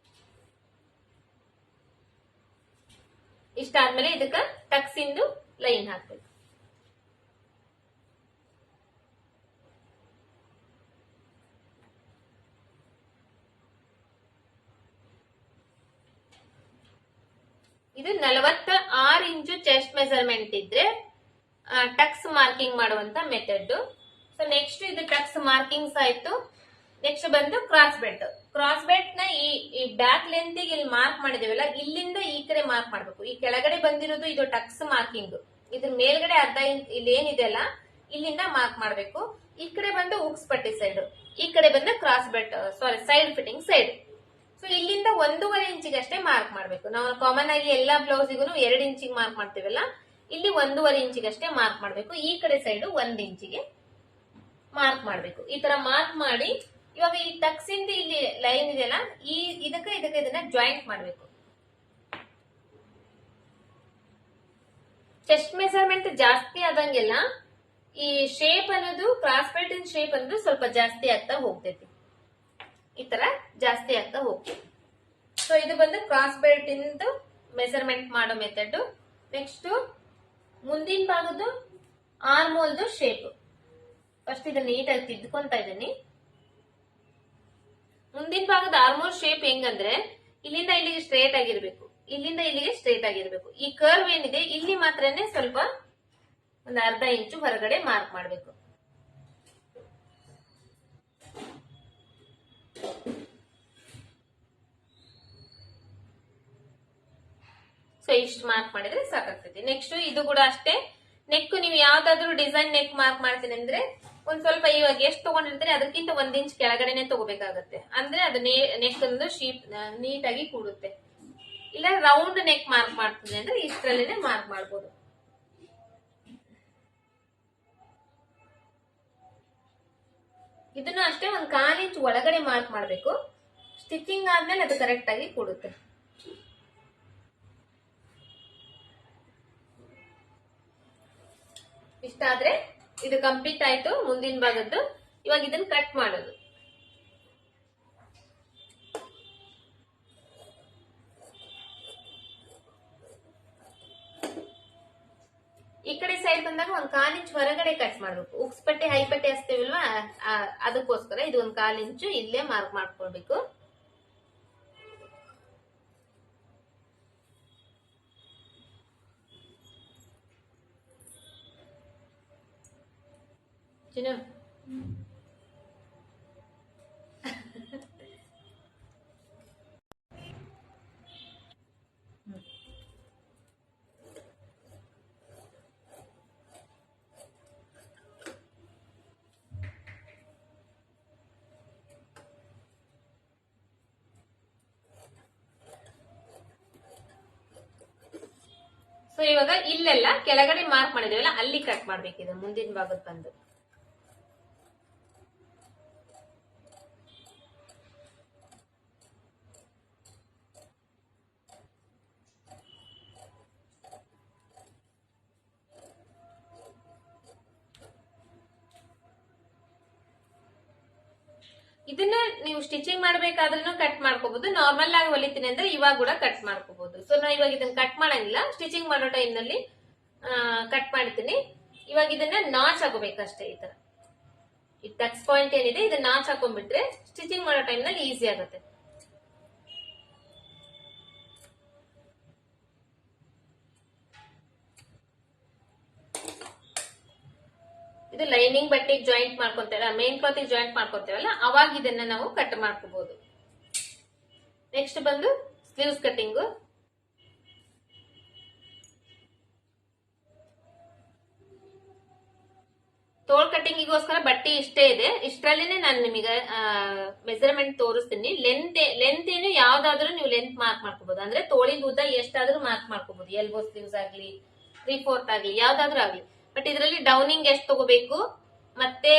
ಇಷ್ಟಾದ್ಮೇಲೆ ಇದಕ್ಕ ಟಕ್ಸ್ ಇಂದು ಲೈನ್ ಹಾಕ್ಬೇಕು. ಇದು 46 ಇಂಚು ಚೆಸ್ಟ್ ಮೆಜರ್ಮೆಂಟ್ ಇದ್ರೆ ಟಕ್ಸ್ ಮಾರ್ಕಿಂಗ್ ಮಾಡುವಂತ ಮೆಥಡ್. ಸೊ ನೆಕ್ಸ್ಟ್ ಇದು ಟಕ್ಸ್ ಮಾರ್ಕಿಂಗ್ಸ್ ಆಯ್ತು. ನೆಕ್ಸ್ಟ್ ಬಂದು ಕ್ರಾಸ್ ಬೆಲ್ಟ್. ಕ್ರಾಸ್ ಬೆಲ್ಟ್ ನ ಈ ಬ್ಯಾಕ್ ಲೆಂತ್ ಇಲ್ಲಿ ಮಾರ್ಕ್ ಮಾಡಿದೇವಲ್ಲ, ಇಲ್ಲಿಂದ ಈ ಕಡೆ ಮಾರ್ಕ್ ಮಾಡ್ಬೇಕು. ಈ ಕೆಳಗಡೆ ಬಂದಿರೋದು ಇದು ಟಕ್ಸ್ ಮಾರ್ಕಿಂಗ್. ಇದ್ರ ಮೇಲ್ಗಡೆ ಅರ್ಧ ಇಲ್ಲಿ ಏನಿದೆ ಅಲ್ಲ, ಇಲ್ಲಿಂದ ಮಾರ್ಕ್ ಮಾಡ್ಬೇಕು. ಈ ಕಡೆ ಬಂದು ಉಕ್ಸ್ ಪಟ್ಟಿ ಸೈಡ್, ಈ ಕಡೆ ಬಂದು ಕ್ರಾಸ್ ಬೆಲ್ಟ್ ಸಾರಿ ಸೈಡ್ ಫಿಟ್ಟಿಂಗ್ ಸೈಡ್. ಸೊ ಇಲ್ಲಿಂದ 1.5 ಇಂಚಿಗೆ ಅಷ್ಟೇ ಮಾರ್ಕ್ ಮಾಡ್ಬೇಕು. ನಾವು ಕಾಮನ್ ಆಗಿ ಎಲ್ಲಾ ಬ್ಲೌಸಿಗೂ 2 ಇಂಚಿಗೆ ಮಾರ್ಕ್ ಮಾಡ್ತೀವಲ್ಲ, ಇಲ್ಲಿ 1.5 ಇಂಚಿಗೆ ಅಷ್ಟೇ ಮಾರ್ಕ್ ಮಾಡ್ಬೇಕು. ಈ ಕಡೆ ಸೈಡ್ 1 ಇಂಚಿಗೆ ಮಾರ್ಕ್ ಮಾಡ್ಬೇಕು. ಈ ತರ ಮಾರ್ಕ್ ಮಾಡಿ ಇವಾಗ ಈ ಟಕ್ಸ್ ಇಂದ ಇಲ್ಲಿ ಲೈನ್ ಇದೆಯಲ್ಲ, ಇದಕ್ಕೆ ಇದನ್ನ ಜಾಯಿಂಟ್ ಮಾಡ್ಬೇಕು. ಚೆಸ್ಟ್ ಮೆಜರ್ಮೆಂಟ್ ಜಾಸ್ತಿ ಆದಂಗೆಲ್ಲ ಈ ಶೇಪ್ ಅನ್ನೋದು ಕ್ರಾಸ್ ಬೆಲ್ಟ್ ಶೇಪ್ ಅನ್ನೋದು ಸ್ವಲ್ಪ ಜಾಸ್ತಿ ಆಗ್ತಾ ಹೋಗ್ತೈತಿ. ಈ ತರ ಜಾಸ್ತಿ ಆಗ್ತಾ ಹೋಗ್ತೈತಿ. ಸೊ ಇದು ಬಂದು ಕ್ರಾಸ್ ಬೆಲ್ಟ್ ಇಂದು ಮೆಜರ್ಮೆಂಟ್ ಮಾಡೋ ಮೆಥಡ್. ನೆಕ್ಸ್ಟ್ ಮುಂದಿನ ಭಾಗದ್ದು ಆರ್ಮೋಲ್ದು ಶೇಪ್. ಫಸ್ಟ್ ಇದನ್ನ ನೀಟಾಗಿ ತಿದ್ಕೊಂತ ಇದ್ದೀನಿ. ಮುಂದಿನ ಭಾಗದ ಆರ್ಮೋಲ್ ಶೇಪ್ ಹೆಂಗಂದ್ರೆ, ಇಲ್ಲಿಂದ ಇಲ್ಲಿಗೆ ಸ್ಟ್ರೇಟ್ ಆಗಿರ್ಬೇಕು, ಇಲ್ಲಿಂದ ಇಲ್ಲಿಗೆ ಸ್ಟ್ರೇಟ್ ಆಗಿರ್ಬೇಕು. ಈ ಕರ್ವ್ ಏನಿದೆ ಇಲ್ಲಿ ಮಾತ್ರನೇ ಸ್ವಲ್ಪ ಒಂದು ಅರ್ಧ ಇಂಚು ಹೊರಗಡೆ ಮಾರ್ಕ್ ಮಾಡ್ಬೇಕು. ಸೊ ಇಷ್ಟು ಮಾರ್ಕ್ ಮಾಡಿದ್ರೆ ಸಾಕಾಗ್ತೈತಿ. ನೆಕ್ಸ್ಟ್ ಇದು ಕೂಡ ಅಷ್ಟೇ. ನೆಕ್ ನೀವು ಯಾವ್ದಾದ್ರು ಡಿಸೈನ್ ನೆಕ್ ಮಾರ್ಕ್ ಮಾಡ್ತೀನಿ ಅಂದ್ರೆ ಒಂದ್ ಸ್ವಲ್ಪ ಇವಾಗ ಎಷ್ಟು ತಗೊಂಡಿರ್ತೀರಿ ಅದಕ್ಕಿಂತ 1 ಇಂಚ್ ಕೆಳಗಡೆನೆ ತಗೋಬೇಕಾಗತ್ತೆ. ಅಂದ್ರೆ ಅದು ನೆಕ್ ಒಂದು ಶೀಪ್ ನೀಟಾಗಿ ಕೂಡುತ್ತೆ. ಇಲ್ಲ ರೌಂಡ್ ನೆಕ್ ಮಾರ್ಕ್ ಮಾಡ್ತೀನಿ ಅಂದ್ರೆ ಇಷ್ಟರಲ್ಲೇನೆ ಮಾರ್ಕ್ ಮಾಡ್ಬೋದು. ಇದನ್ನು ಅಷ್ಟೇ 1/4 ಇಂಚ್ ಒಳಗಡೆ ಮಾರ್ಕ್ ಮಾಡ್ಬೇಕು. ಸ್ಟಿಚಿಂಗ್ ಆದ್ಮೇಲೆ ಅದು ಕರೆಕ್ಟ್ ಆಗಿ ಕೂಡುತ್ತೆ. ಇಷ್ಟಾದ್ರೆ ಇದು ಕಂಪ್ಲೀಟ್ ಆಯ್ತು ಮುಂದಿನ ಭಾಗದ್ದು. ಇವಾಗ ಇದನ್ನ ಕಟ್ ಮಾಡೋದು. ಈ ಕಡೆ ಸೈಡ್ ಬಂದಾಗ 1/4 ಇಂಚ್ ಹೊರಗಡೆ ಕಟ್ ಮಾಡ್ಬೇಕು. ಉಕ್ಸ್ ಪಟ್ಟಿ ಹೈ ಪಟ್ಟಿ ಹಚ್ತೇವಲ್ವಾ, ಅದಕ್ಕೋಸ್ಕರ ಇದು 1/4 ಇಂಚು ಇಲ್ಲೇ ಮಾರ್ಕ್ ಮಾಡ್ಕೊಳ್ಬೇಕು. ಸೊ ಇವಾಗ ಇಲ್ಲೆಲ್ಲ ಕೆಳಗಡೆ ಮಾರ್ಕ್ ಮಾಡಿದೇವಲ್ಲ ಅಲ್ಲಿ ಕಟ್ ಮಾಡ್ಬೇಕಿದೆ ಮುಂದಿನ ಭಾಗಕ್ಕೆ ಬಂದು. ಇದನ್ನ ನೀವು ಸ್ಟಿಚಿಂಗ್ ಮಾಡ್ಬೇಕಾದ್ರೂ ಕಟ್ ಮಾಡ್ಕೋಬಹುದು. ನಾರ್ಮಲ್ ಆಗಿ ಹೊಲಿತೀನಿ ಅಂದ್ರೆ ಇವಾಗ ಕೂಡ ಕಟ್ ಮಾಡ್ಕೋಬಹುದು. ಸೊ ನಾ ಇವಾಗ ಇದನ್ನ ಕಟ್ ಮಾಡಂಗಿಲ್ಲ, ಸ್ಟಿಚಿಂಗ್ ಮಾಡೋ ಟೈಮ್ ನಲ್ಲಿ ಕಟ್ ಮಾಡ್ತೀನಿ. ಇವಾಗ ಇದನ್ನ ನಾಚ್ ಹಾಕೋಬೇಕಷ್ಟೇ. ಈ ತರ ಈ ಟಚ್ ಪಾಯಿಂಟ್ ಏನಿದೆ ಇದನ್ನ ನಾಚ್ ಹಾಕೊಂಡ್ಬಿಟ್ರೆ ಸ್ಟಿಚಿಂಗ್ ಮಾಡೋ ಟೈಮ್ ನಲ್ಲಿ ಈಸಿ ಆಗುತ್ತೆ. ಇದು ಲೈನಿಂಗ್ ಬಟ್ಟೆಗೆ ಜಾಯಿಂಟ್ ಮಾಡ್ಕೊಂತೇವಲ್ಲ, ಮೇನ್ ಕ್ಲಾತ್ ಜಾಯಿಂಟ್ ಮಾಡ್ಕೊಂತೇವಲ್ಲ, ಅವಾಗ ಇದನ್ನ ನಾವು ಕಟ್ ಮಾಡ್ಕೋಬಹುದು. ನೆಕ್ಸ್ಟ್ ಬಂದು ಸ್ಲೀವ್ಸ್ ಕಟ್ಟಿಂಗ್. ತೋಳ್ ಕಟ್ಟಿಂಗಿಗೋಸ್ಕರ ಬಟ್ಟೆ ಇಷ್ಟೇ ಇದೆ. ಇಷ್ಟರಲ್ಲಿನೇ ನಾನು ನಿಮಗೆ ಮೆಜರ್ಮೆಂಟ್ ತೋರಿಸ್ತೀನಿ. ಲೆಂತ್ ಏನು ಯಾವ್ದಾದ್ರು ನೀವು ಲೆಂತ್ ಮಾರ್ಕ್ ಮಾಡ್ಕೋಬಹುದು. ಅಂದ್ರೆ ತೋಳಿನ ಉದ್ದ ಎಷ್ಟಾದ್ರೂ ಮಾರ್ಕ್ ಮಾಡ್ಕೋಬಹುದು. ಎಲ್ಬೋ ಸ್ಲೀವ್ಸ್ ಆಗ್ಲಿ 3/4 ಆಗ್ಲಿ ಯಾವ್ದಾದ್ರು ಆಗ್ಲಿ. ಬಟ್ ಇದರಲ್ಲಿ ಡೌನಿಂಗ್ ಎಷ್ಟು ತಗೋಬೇಕು ಮತ್ತೆ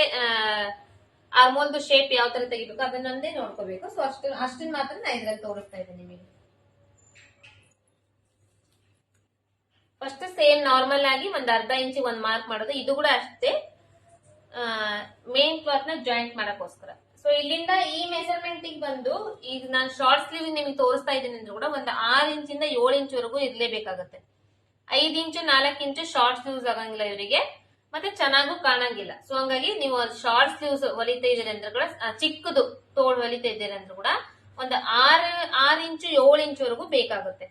ಆರ್ಮೋಲ್ದು ಶೇಪ್ ಯಾವ ತರ ತೆಗಿಬೇಕು ಅದನ್ನೊಂದೇ ನೋಡ್ಕೋಬೇಕು. ಸೊ ಅಷ್ಟನ್ನ ಮಾತ್ರ ನಾ ಇದ್ರಲ್ಲಿ ತೋರಿಸ್ತಾ ಇದ್ದೀನಿ ನಿಮಗೆ. ಫಸ್ಟ್ ಸೇಮ್ ನಾರ್ಮಲ್ ಆಗಿ ಒಂದ್ ಅರ್ಧ ಇಂಚಿ ಒಂದ್ ಮಾರ್ಕ್ ಮಾಡೋದು. ಇದು ಕೂಡ ಅಷ್ಟೇ ಮೇನ್ ಕ್ಲಾತ್ ನ ಜಾಯಿಂಟ್ ಮಾಡಕ್ಕೋಸ್ಕರ. ಸೊ ಇಲ್ಲಿಂದ ಈ ಮೆಜರ್ಮೆಂಟ್ ಬಂದು ಈಗ ನಾನು ಶಾರ್ಟ್ ಸ್ಲೀವ್ ನಿಮಗೆ ತೋರಿಸ್ತಾ ಇದ್ದೀನಿ ಅಂದ್ರೆ ಕೂಡ ಒಂದು 6 ಇಂಚಿಂದ 7 ಇಂಚ್ ವರೆಗೂ ಇರ್ಲೇಬೇಕಾಗತ್ತೆ. 5 ಇಂಚು 4 ಇಂಚು ಶಾರ್ಟ್ ಸ್ಲೀವ್ಸ್ ಆಗಂಗಿಲ್ಲ ಇವರಿಗೆ, ಮತ್ತೆ ಚೆನ್ನಾಗೂ ಕಾಣಂಗಿಲ್ಲ. ಸೊ ಹಂಗಾಗಿ ನೀವು ಶಾರ್ಟ್ ಸ್ಲೀವ್ಸ್ ಹೊಲಿತಾ ಇದ್ದೀರಿ ಅಂದ್ರೆ ಕೂಡ ಚಿಕ್ಕದು ತೋಳು ಹೊಲಿತಾ ಇದ್ದೀರಿ ಅಂದ್ರೆ ಕೂಡ ಒಂದು 6 ಇಂಚು 7 ಇಂಚ್ ವರೆಗೂ ಬೇಕಾಗುತ್ತೆ.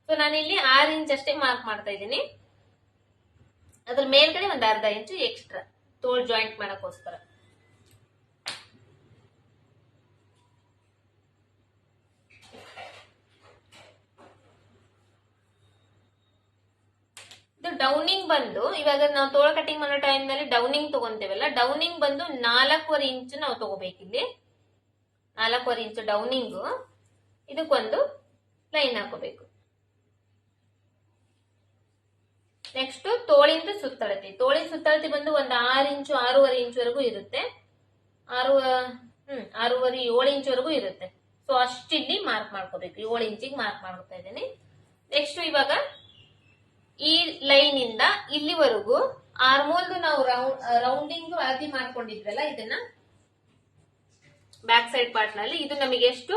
ಸೊ ನಾನಿಲ್ಲಿ 6 ಇಂಚ್ ಅಷ್ಟೇ ಮಾರ್ಕ್ ಮಾಡ್ತಾ ಇದ್ದೀನಿ. ಅದ್ರ ಮೇಲ್ಗಡೆ ಒಂದು ಅರ್ಧ ಇಂಚು ಎಕ್ಸ್ಟ್ರಾ ತೋಳು ಜಾಯಿಂಟ್ ಮಾಡಕ್ಕೋಸ್ಕರ. ಇದು ಡೌನಿಂಗ್ ಬಂದು ಇವಾಗ ನಾವು ತೋಳ ಕಟಿಂಗ್ ಮಾಡೋ ಟೈಮ್ ನಲ್ಲಿ ಡೌನಿಂಗ್ ತಗೊಂತೇವಲ್ಲ, ಡೌನಿಂಗ್ ಬಂದು 4.25 ಇಂಚು ನಾವು ತಗೋಬೇಕಿಲ್ಲಿ. 4.25 ಇಂಚು ಡೌನಿಂಗ್. ಇದಕ್ಕೊಂದು ಲೈನ್ ಹಾಕೋಬೇಕು. ನೆಕ್ಸ್ಟ್ ತೋಳಿಂದ ಸುತ್ತಳತೆ. ತೋಳಿನ ಸುತ್ತಳತೆ ಬಂದು ಒಂದು 6 ಇಂಚು 6.5 ಇಂಚ್ ವರೆಗೂ ಇರುತ್ತೆ. 6.5 7 ಇಂಚ್ ವರೆಗೂ ಇರುತ್ತೆ. ಸೊ ಅಷ್ಟಿಲ್ಲಿ ಮಾರ್ಕ್ ಮಾಡ್ಕೋಬೇಕು. 7 ಇಂಚಿಗೆ ಮಾರ್ಕ್ ಮಾಡ್ಕೊತಾ ಇದ್ದೀನಿ. ನೆಕ್ಸ್ಟ್ ಇವಾಗ ಈ ಲೈನ್ ಇಂದ ಇಲ್ಲಿವರೆಗೂ ಆರ್ಮೋಲ್ದು ನಾವು ರೌಂಡಿಂಗ್ ಅಳತಿ ಮಾಡ್ಕೊಂಡಿದ್ವಲ್ಲ, ಇದನ್ನ ಬ್ಯಾಕ್ ಸೈಡ್ ಪಾರ್ಟ್ ನಲ್ಲಿ ಇದು ನಮಗೆ ಎಷ್ಟು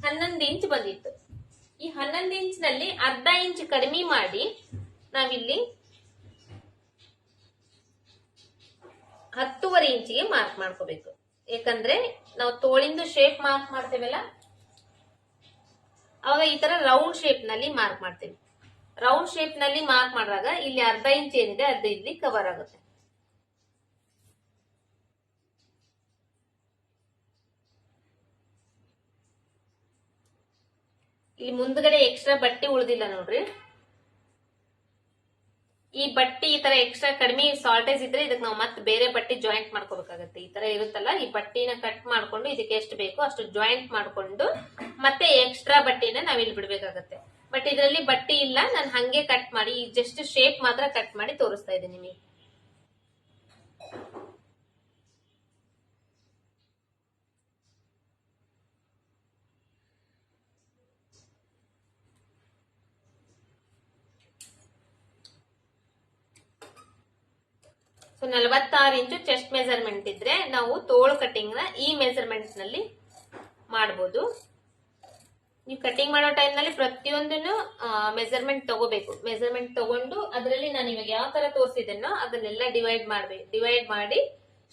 11 ಇಂಚ್ ಬಂದಿತ್ತು. ಈ 11 ಇಂಚ್ ನಲ್ಲಿ ಅರ್ಧ ಇಂಚ್ ಕಡಿಮೆ ಮಾಡಿ ನಾವಿಲ್ಲಿ 10.5 ಇಂಚಿಗೆ ಮಾರ್ಕ್ ಮಾಡ್ಕೋಬೇಕು. ಯಾಕಂದ್ರೆ ನಾವು ತೋಳಿಂದು ಶೇಪ್ ಮಾರ್ಕ್ ಮಾಡ್ತೇವಲ್ಲ, ಅವಾಗ ಈ ತರ ರೌಂಡ್ ಶೇಪ್ ನಲ್ಲಿ ಮಾರ್ಕ್ ಮಾಡ್ತೇವೆ. ರೌಂಡ್ ಶೇಪ್ ನಲ್ಲಿ ಮಾರ್ಕ್ ಮಾಡಿದಾಗ ಇಲ್ಲಿ ಅರ್ಧ ಇಂಚ್ ಏನಿದೆ ಅದು ಇಲ್ಲಿ ಕವರ್ ಆಗುತ್ತೆ. ಇಲ್ಲಿ ಮುಂದ್ಗಡೆ ಎಕ್ಸ್ಟ್ರಾ ಬಟ್ಟೆ ಉಳಿದಿಲ್ಲ ನೋಡ್ರಿ. ಈ ಬಟ್ಟೆ ಈ ತರ ಎಕ್ಸ್ಟ್ರಾ ಕಡಿಮೆ ಸಾಲ್ಟೇಜ್ ಇದ್ರೆ ಇದಕ್ಕೆ ನಾವು ಮತ್ತೆ ಬೇರೆ ಬಟ್ಟೆ ಜಾಯಿಂಟ್ ಮಾಡ್ಕೋಬೇಕಾಗತ್ತೆ. ಈ ತರ ಇರುತ್ತಲ್ಲ, ಈ ಬಟ್ಟೆನ ಕಟ್ ಮಾಡ್ಕೊಂಡು ಇದಕ್ಕೆ ಎಷ್ಟು ಬೇಕೋ ಅಷ್ಟು ಜಾಯಿಂಟ್ ಮಾಡ್ಕೊಂಡು ಮತ್ತೆ ಎಕ್ಸ್ಟ್ರಾ ಬಟ್ಟೆನ ನಾವ್ ಇಲ್ಲಿ ಬಿಡ್ಬೇಕಾಗತ್ತೆ. ಬಟ್ ಇದರಲ್ಲಿ ಬಟ್ಟೆ ಇಲ್ಲ, ನಾನು ಹಂಗೆ ಕಟ್ ಮಾಡಿ ಜಸ್ಟ್ ಶೇಪ್ ಮಾತ್ರ ಕಟ್ ಮಾಡಿ ತೋರಿಸ್ತಾ ಇದ್ದೀನಿ ನಿಮಗೆ. ಸೊ 46 ಇಂಚು ಚೆಸ್ಟ್ ಮೆಜರ್ಮೆಂಟ್ ಇದ್ರೆ ನಾವು ತೋಳು ಕಟಿಂಗ್ ನ ಈ ಮೆಜರ್ಮೆಂಟ್ಸ್ ನಲ್ಲಿ ಮಾಡಬಹುದು. ನೀವು ಕಟಿಂಗ್ ಮಾಡೋ ಟೈಮ್ ನಲ್ಲಿ ಪ್ರತಿಯೊಂದನ್ನು ಮೆಜರ್ಮೆಂಟ್ ತಗೋಬೇಕು. ಮೆಜರ್ಮೆಂಟ್ ತಗೊಂಡು ಅದರಲ್ಲಿ ನಾನು ಇವಾಗ ಯಾವ ತರ ತೋರಿಸಿದ್ದೇನೋ ಅದನ್ನೆಲ್ಲ ಡಿವೈಡ್ ಮಾಡಿ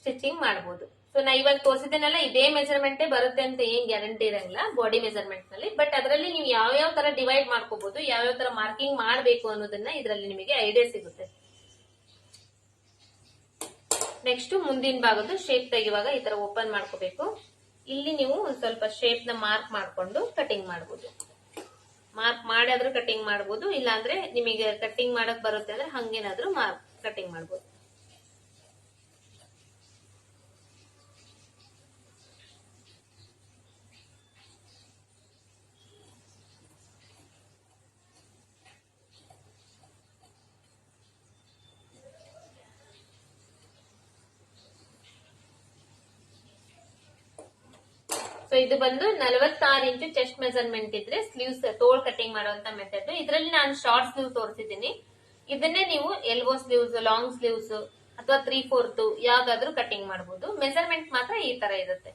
ಸ್ಟಿಚಿಂಗ್ ಮಾಡಬಹುದು. ಸೊ ನಾ ಇವಾಗ ತೋರಿಸಿದ್ದೇನಲ್ಲ ಇದೇ ಮೆಜರ್ಮೆಂಟ್ ಬರುತ್ತೆ ಅಂತ ಏನ್ ಗ್ಯಾರಂಟಿ ಇರಂಗಿಲ್ಲ ಬಾಡಿ ಮೆಜರ್ಮೆಂಟ್ ನಲ್ಲಿ. ಬಟ್ ಅದರಲ್ಲಿ ನೀವು ಯಾವ ತರ ಡಿವೈಡ್ ಮಾಡ್ಕೋಬಹುದು, ಯಾವ ತರ ಮಾರ್ಕಿಂಗ್ ಮಾಡಬೇಕು ಅನ್ನೋದನ್ನ ಇದರಲ್ಲಿ ನಿಮಗೆ ಐಡಿಯಾ ಸಿಗುತ್ತೆ. ನೆಕ್ಸ್ಟ್ ಮುಂದಿನ ಭಾಗದ್ದು ಶೇಪ್ ತೆಗೆಯುವಾಗ ಈ ತರ ಓಪನ್ ಮಾಡ್ಕೋಬೇಕು. ಇಲ್ಲಿ ನೀವು ಒಂದ್ ಸ್ವಲ್ಪ ಶೇಪ್ ನ ಮಾರ್ಕ್ ಮಾಡ್ಕೊಂಡು ಕಟಿಂಗ್ ಮಾಡಬಹುದು. ಮಾರ್ಕ್ ಮಾಡಿದ್ರೂ ಕಟಿಂಗ್ ಮಾಡಬಹುದು, ಇಲ್ಲಾಂದ್ರೆ ನಿಮಗೆ ಕಟಿಂಗ್ ಮಾಡಕ್ ಬರುತ್ತೆ ಅಂದ್ರೆ ಹಂಗೇನಾದ್ರೂ ಕಟಿಂಗ್ ಮಾಡಬಹುದು. ಇದು ಬಂದು 46 ಇಂಚು ಚೆಸ್ಟ್ ಮೆಜರ್ಮೆಂಟ್ ಇದ್ರೆ ಸ್ಲೀವ್ಸ್ ತೋಳ್ ಕಟಿಂಗ್ ಮಾಡುವಂತ ಮೆಥಡ್. ಇದರಲ್ಲಿ ನಾನು ಶಾರ್ಟ್ ಸ್ಲೀವ್ ತೋರಿಸಿದ್ದೀನಿ. ಇದನ್ನೇ ನೀವು ಎಲ್ಬೋ ಸ್ಲೀವ್ಸ್, ಲಾಂಗ್ ಸ್ಲೀವ್ಸ್ ಅಥವಾ 3/4 ಯಾವ್ದಾದ್ರು ಕಟಿಂಗ್ ಮಾಡಬಹುದು. ಮೆಜರ್ಮೆಂಟ್ ಮಾತ್ರ ಈ ತರ ಇರುತ್ತೆ.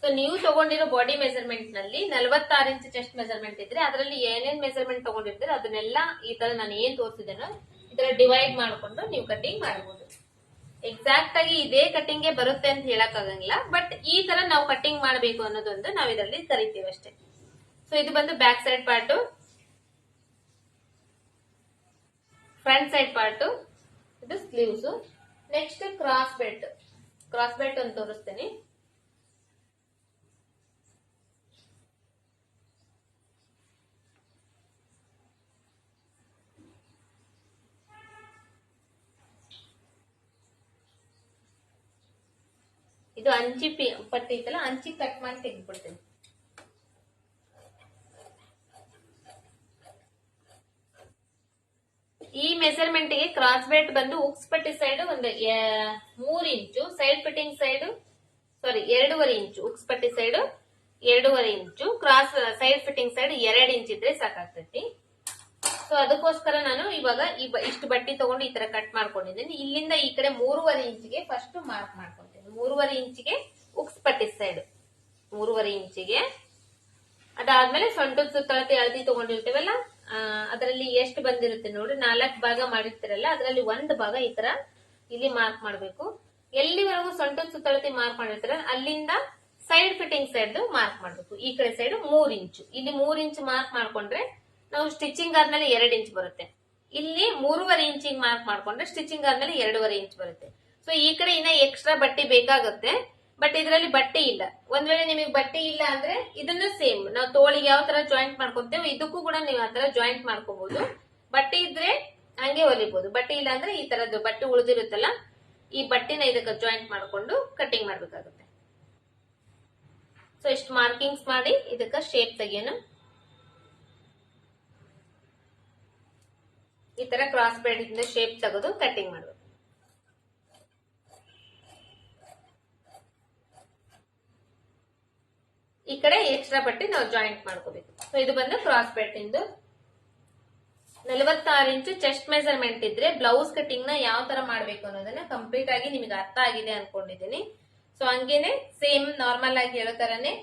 ಸೊ ನೀವು ತಗೊಂಡಿರೋ ಬಾಡಿ ಮೆಜರ್ಮೆಂಟ್ ನಲ್ಲಿ 46 ಇಂಚ್ ಚೆಸ್ಟ್ ಮೆಜರ್ಮೆಂಟ್ ಇದ್ರೆ ಅದರಲ್ಲಿ ಏನೇನ್ ಮೆಜರ್ಮೆಂಟ್ ತಗೊಂಡಿರ್ತೀರ ಅದನ್ನೆಲ್ಲ ಈ ತರ ನಾನು ಏನ್ ತೋರಿಸಿದ್ದೇನೋ ಈ ತರ ಡಿವೈಡ್ ಮಾಡ್ಕೊಂಡು ನೀವು ಕಟಿಂಗ್ ಮಾಡಬಹುದು. ಎಕ್ಸಾಕ್ಟ್ ಆಗಿ ಇದೇ ಕಟಿಂಗ್ ಬರುತ್ತೆ ಅಂತ ಹೇಳಕ್ ಆಗಂಗಿಲ್ಲ, ಬಟ್ ಈ ತರ ನಾವು ಕಟಿಂಗ್ ಮಾಡಬೇಕು ಅನ್ನೋದೊಂದು ನಾವು ಇದರಲ್ಲಿ ಕರಿತೀವಿ ಅಷ್ಟೇ. ಸೊ ಇದು ಬಂದು back side part, front side part, ಇದು ಸ್ಲೀವ್ಸ್. ನೆಕ್ಸ್ಟ್ ಕ್ರಾಸ್ ಬೆಲ್ಟ್ ಅಂತ ತೋರಿಸ್ತೇನೆ. ಇದು ಅಂಚಿ ಪಟ್ಟಿ ಐತಲ್ಲ, ಅಂಚಿ ಕಟ್ ಮಾಡಿ ತೆಗೆದ್ಬಿಡ್ತೇನೆ. ಈ ಮೆಜರ್ಮೆಂಟ್ ಗೆ ಕ್ರಾಸ್ ಬೆಲ್ಟ್ ಬಂದು ಉಕ್ಸ್ ಪಟ್ಟಿ ಸೈಡ್ ಒಂದು 3 inch, side fitting side 2.5 inch, ಉಕ್ಸ್ ಪಟ್ಟಿ side 2.5 inch, cross side fitting side 2 inch ಇದ್ರೆ ಸಾಕಾಗ್ತೈತಿ. ಸೊ ಅದಕ್ಕೋಸ್ಕರ ನಾನು ಇವಾಗ ಇಷ್ಟು ಬಟ್ಟಿ ತಗೊಂಡು ಈ ತರ ಕಟ್ ಮಾಡ್ಕೊಂಡಿದ್ದೀನಿ. ಇಲ್ಲಿಂದ ಈ ಕಡೆ 3.5 ಇಂಚಿಗೆ ಫಸ್ಟ್ ಮಾರ್ಕ್ ಮಾಡ್ಕೊಂತೀನಿ. 3.5 ಇಂಚಿಗೆ ಉಕ್ಸ್ ಪಟ್ಟಿ ಸೈಡ್ 3.5 ಇಂಚಿಗೆ. ಅದಾದ್ಮೇಲೆ ಸೊಂಟದ ಸುತ್ತಳತೆ ಅಳತಿ ತಗೊಂಡಿರ್ತೇವಲ್ಲ, ಅದರಲ್ಲಿ ಎಷ್ಟು ಬಂದಿರುತ್ತೆ ನೋಡಿ, 4 ಭಾಗ ಮಾಡಿರ್ತೀರಲ್ಲ, ಅದರಲ್ಲಿ 1 ಭಾಗ ಈ ತರ ಇಲ್ಲಿ ಮಾರ್ಕ್ ಮಾಡ್ಬೇಕು. ಎಲ್ಲಿವರೆಗೂ ಸೊಂಟದ ಸುತ್ತಳತೆ ಮಾರ್ಕ್ ಮಾಡಿರ್ತೀರ ಅಲ್ಲಿಂದ ಸೈಡ್ ಫಿಟ್ಟಿಂಗ್ ಸೈಡ್ ಮಾರ್ಕ್ ಮಾಡ್ಬೇಕು. ಈ ಕಡೆ ಸೈಡ್ 3 ಇಂಚು, ಇಲ್ಲಿ 3 ಇಂಚ್ ಮಾರ್ಕ್ ಮಾಡ್ಕೊಂಡ್ರೆ ನಾವು ಸ್ಟಿಚಿಂಗ್ ಆದ್ಮೇಲೆ 2 ಇಂಚ್ ಬರುತ್ತೆ. ಇಲ್ಲಿ 3.5 ಇಂಚಿಗೆ ಮಾರ್ಕ್ ಮಾಡ್ಕೊಂಡ್ರೆ ಸ್ಟಿಚಿಂಗ್ ಆದ್ಮೇಲೆ 2.5 ಇಂಚ್ ಬರುತ್ತೆ. ಸೊ ಈ ಕಡೆ ಇನ್ನ ಎಕ್ಸ್ಟ್ರಾ ಬಟ್ಟೆ ಬೇಕಾಗುತ್ತೆ, ಬಟ್ ಇದರಲ್ಲಿ ಬಟ್ಟೆ ಇಲ್ಲ. ಒಂದ್ ವೇಳೆ ನಿಮಗೆ ಬಟ್ಟೆ ಇಲ್ಲ ಅಂದ್ರೆ ಇದನ್ನು ಸೇಮ್ ನಾವು ತೋಳಿಗೆ ಯಾವ ತರ ಜಾಯಿಂಟ್ ಮಾಡ್ಕೊತೇವೆ ಇದಕ್ಕೂ ಕೂಡ ನೀವು ಆ ತರ ಜಾಯಿಂಟ್ ಮಾಡ್ಕೋಬಹುದು. ಬಟ್ಟೆ ಇದ್ರೆ ಹಂಗೆ ಹೊಲಿಬಹುದು, ಬಟ್ಟೆ ಇಲ್ಲ ಅಂದ್ರೆ ಈ ತರದ್ದು ಬಟ್ಟೆ ಉಳಿದಿರುತ್ತಲ್ಲ, ಈ ಬಟ್ಟೆನ ಇದಕ್ಕೆ ಜಾಯಿಂಟ್ ಮಾಡ್ಕೊಂಡು ಕಟಿಂಗ್ ಮಾಡ್ಬೇಕಾಗುತ್ತೆ. ಸೊ ಇಷ್ಟು ಮಾರ್ಕಿಂಗ್ಸ್ ಮಾಡಿ ಇದಕ್ಕ ಶೇಪ್ ತೆಗಿಯೋಣ. ಈ ತರ ಕ್ರಾಸ್ ಬೆಲ್ಟ್ ಇಂದ ಶೇಪ್ ತೆಗೆದು ಕಟಿಂಗ್ ಮಾಡಬೇಕು. ಈ ಕಡೆ ಎಕ್ಸ್ಟ್ರಾ ಬಟ್ಟೆ ನಾವು ಜಾಯಿಂಟ್ ಮಾಡ್ಕೋಬೇಕು. ಸೊ ಇದು ಬಂದು ಕ್ರಾಸ್ ಬೆಲ್ಟ್ ಇಂದು 46 ಇಂಚು ಚೆಸ್ಟ್ ಮೆಜರ್ಮೆಂಟ್ ಇದ್ರೆ ಬ್ಲೌಸ್ ಕಟಿಂಗ್ ನ ಯಾವ ತರ ಮಾಡ್ಬೇಕು ಅನ್ನೋದನ್ನ ಕಂಪ್ಲೀಟ್ ಆಗಿ ನಿಮಗೆ ಅರ್ಥ ಆಗಿದೆ ಅನ್ಕೊಂಡಿದ್ದೀನಿ. ಸೊ ಹಂಗೇನೆ ಸೇಮ್ ನಾರ್ಮಲ್ ಆಗಿ ಹೇಳೋ ತರನೇ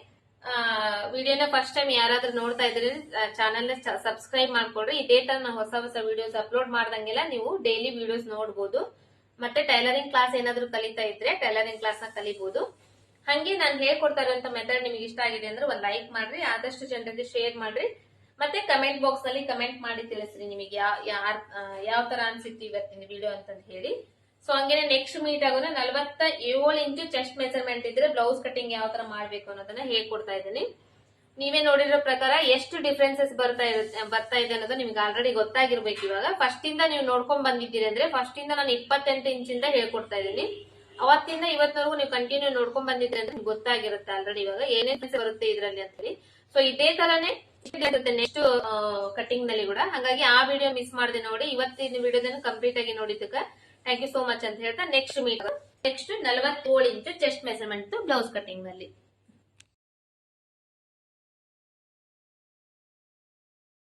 ವಿಡಿಯೋನ ಫಸ್ಟ್ ಟೈಮ್ ಯಾರಾದ್ರೂ ನೋಡ್ತಾ ಇದ್ರೆ ಚಾನೆಲ್ ನ ಸಬ್ಸ್ಕ್ರೈಬ್ ಮಾಡ್ಕೊಡ್ರಿ. ಇದೇ ತರ ನಾವು ಹೊಸ ಹೊಸ ವಿಡಿಯೋಸ್ ಅಪ್ಲೋಡ್ ಮಾಡ್ದಂಗೆಲ್ಲ ನೀವು ಡೈಲಿ ವಿಡಿಯೋಸ್ ನೋಡ್ಬೋದು. ಮತ್ತೆ ಟೈಲರಿಂಗ್ ಕ್ಲಾಸ್ ಏನಾದ್ರು ಕಲಿತಾ ಇದ್ರೆ ಟೈಲರಿಂಗ್ ಕ್ಲಾಸ್ ನ ಕಲಿಬಹುದು. ಹಂಗೆ ನಾನು ಹೇಳ್ಕೊಡ್ತಾ ಇರುವಂತ ಮೆಥಡ್ ನಿಮಗೆ ಇಷ್ಟ ಆಗಿದೆ ಅಂದ್ರೆ ಒಂದ್ ಲೈಕ್ ಮಾಡ್ರಿ, ಆದಷ್ಟು ಜನರಿಗೆ ಶೇರ್ ಮಾಡ್ರಿ, ಮತ್ತೆ ಕಮೆಂಟ್ ಬಾಕ್ಸ್ ನಲ್ಲಿ ಕಮೆಂಟ್ ಮಾಡಿ ತಿಳಿಸ್ರಿ ನಿಮಗೆ ಯಾವ ತರ ಅನ್ಸಿತ್ತು ಇವತ್ತಿನ ವಿಡಿಯೋ ಅಂತ ಹೇಳಿ. ಸೊ ಹಂಗೇನೆ ನೆಕ್ಸ್ಟ್ ಮೀಟ್ ಆಗೋಣ. 47 ಇಂಚು ಚೆಸ್ಟ್ ಮೆಜರ್ಮೆಂಟ್ ಇದ್ರೆ ಬ್ಲೌಸ್ ಕಟಿಂಗ್ ಯಾವ ತರ ಮಾಡ್ಬೇಕು ಅನ್ನೋದನ್ನ ಹೇಳ್ಕೊಡ್ತಾ ಇದ್ದೀನಿ. ನೀವೇ ನೋಡಿರೋ ಪ್ರಕಾರ ಎಷ್ಟು ಡಿಫ್ರೆನ್ಸಸ್ ಬರ್ತಾ ಇದೆ ಅನ್ನೋದು ನಿಮ್ಗೆ ಆಲ್ರೆಡಿ ಗೊತ್ತಾಗಿರ್ಬೇಕು. ಇವಾಗ ಫಸ್ಟ್ ಇಂದ ನೀವು ನೋಡ್ಕೊಂಡ್ ಬಂದಿದ್ದೀರಿ ಅಂದ್ರೆ ಫಸ್ಟ್ ಇಂದ ನಾನು 28 ಇಂಚಿಂದ ಹೇಳ್ಕೊಡ್ತಾ ಇದ್ದೀನಿ. ಅವತ್ತಿಂದ ಇವತ್ತಿನವರೆಗೂ ನೀವು ಕಂಟಿನ್ಯೂ ನೋಡ್ಕೊಂಡ್ ಬಂದಿದ್ರೆ ಅಂದ್ರೆ ಗೊತ್ತಾಗಿರುತ್ತೆ ಆಲ್ರೆಡಿ ಇವಾಗ ಏನೇನ್ ಬರುತ್ತೆ ಇದ್ರಲ್ಲಿ ಅಂತ ಹೇಳಿ. ಸೊ ಇದೇ ತರಾನೇ ನೆಕ್ಸ್ಟ್ ಕಟಿಂಗ್ ನಲ್ಲಿ ಕೂಡ, ಹಾಗಾಗಿ ಆ ವಿಡಿಯೋ ಮಿಸ್ ಮಾಡದೆ ನೋಡಿ. ಇವತ್ತಿನ ವಿಡಿಯೋದನ್ನು ಕಂಪ್ಲೀಟ್ ಆಗಿ ನೋಡಿದ್ದಕ್ಕೆ ಥ್ಯಾಂಕ್ ಯು ಸೋ ಮಚ್ ಅಂತ ಹೇಳ್ತಾ ನೆಕ್ಸ್ಟ್ 47 ಇಂಚು ಚೆಸ್ಟ್ ಮೆಜರ್ಮೆಂಟ್ ಬ್ಲೌಸ್ ಕಟಿಂಗ್ ನಲ್ಲಿ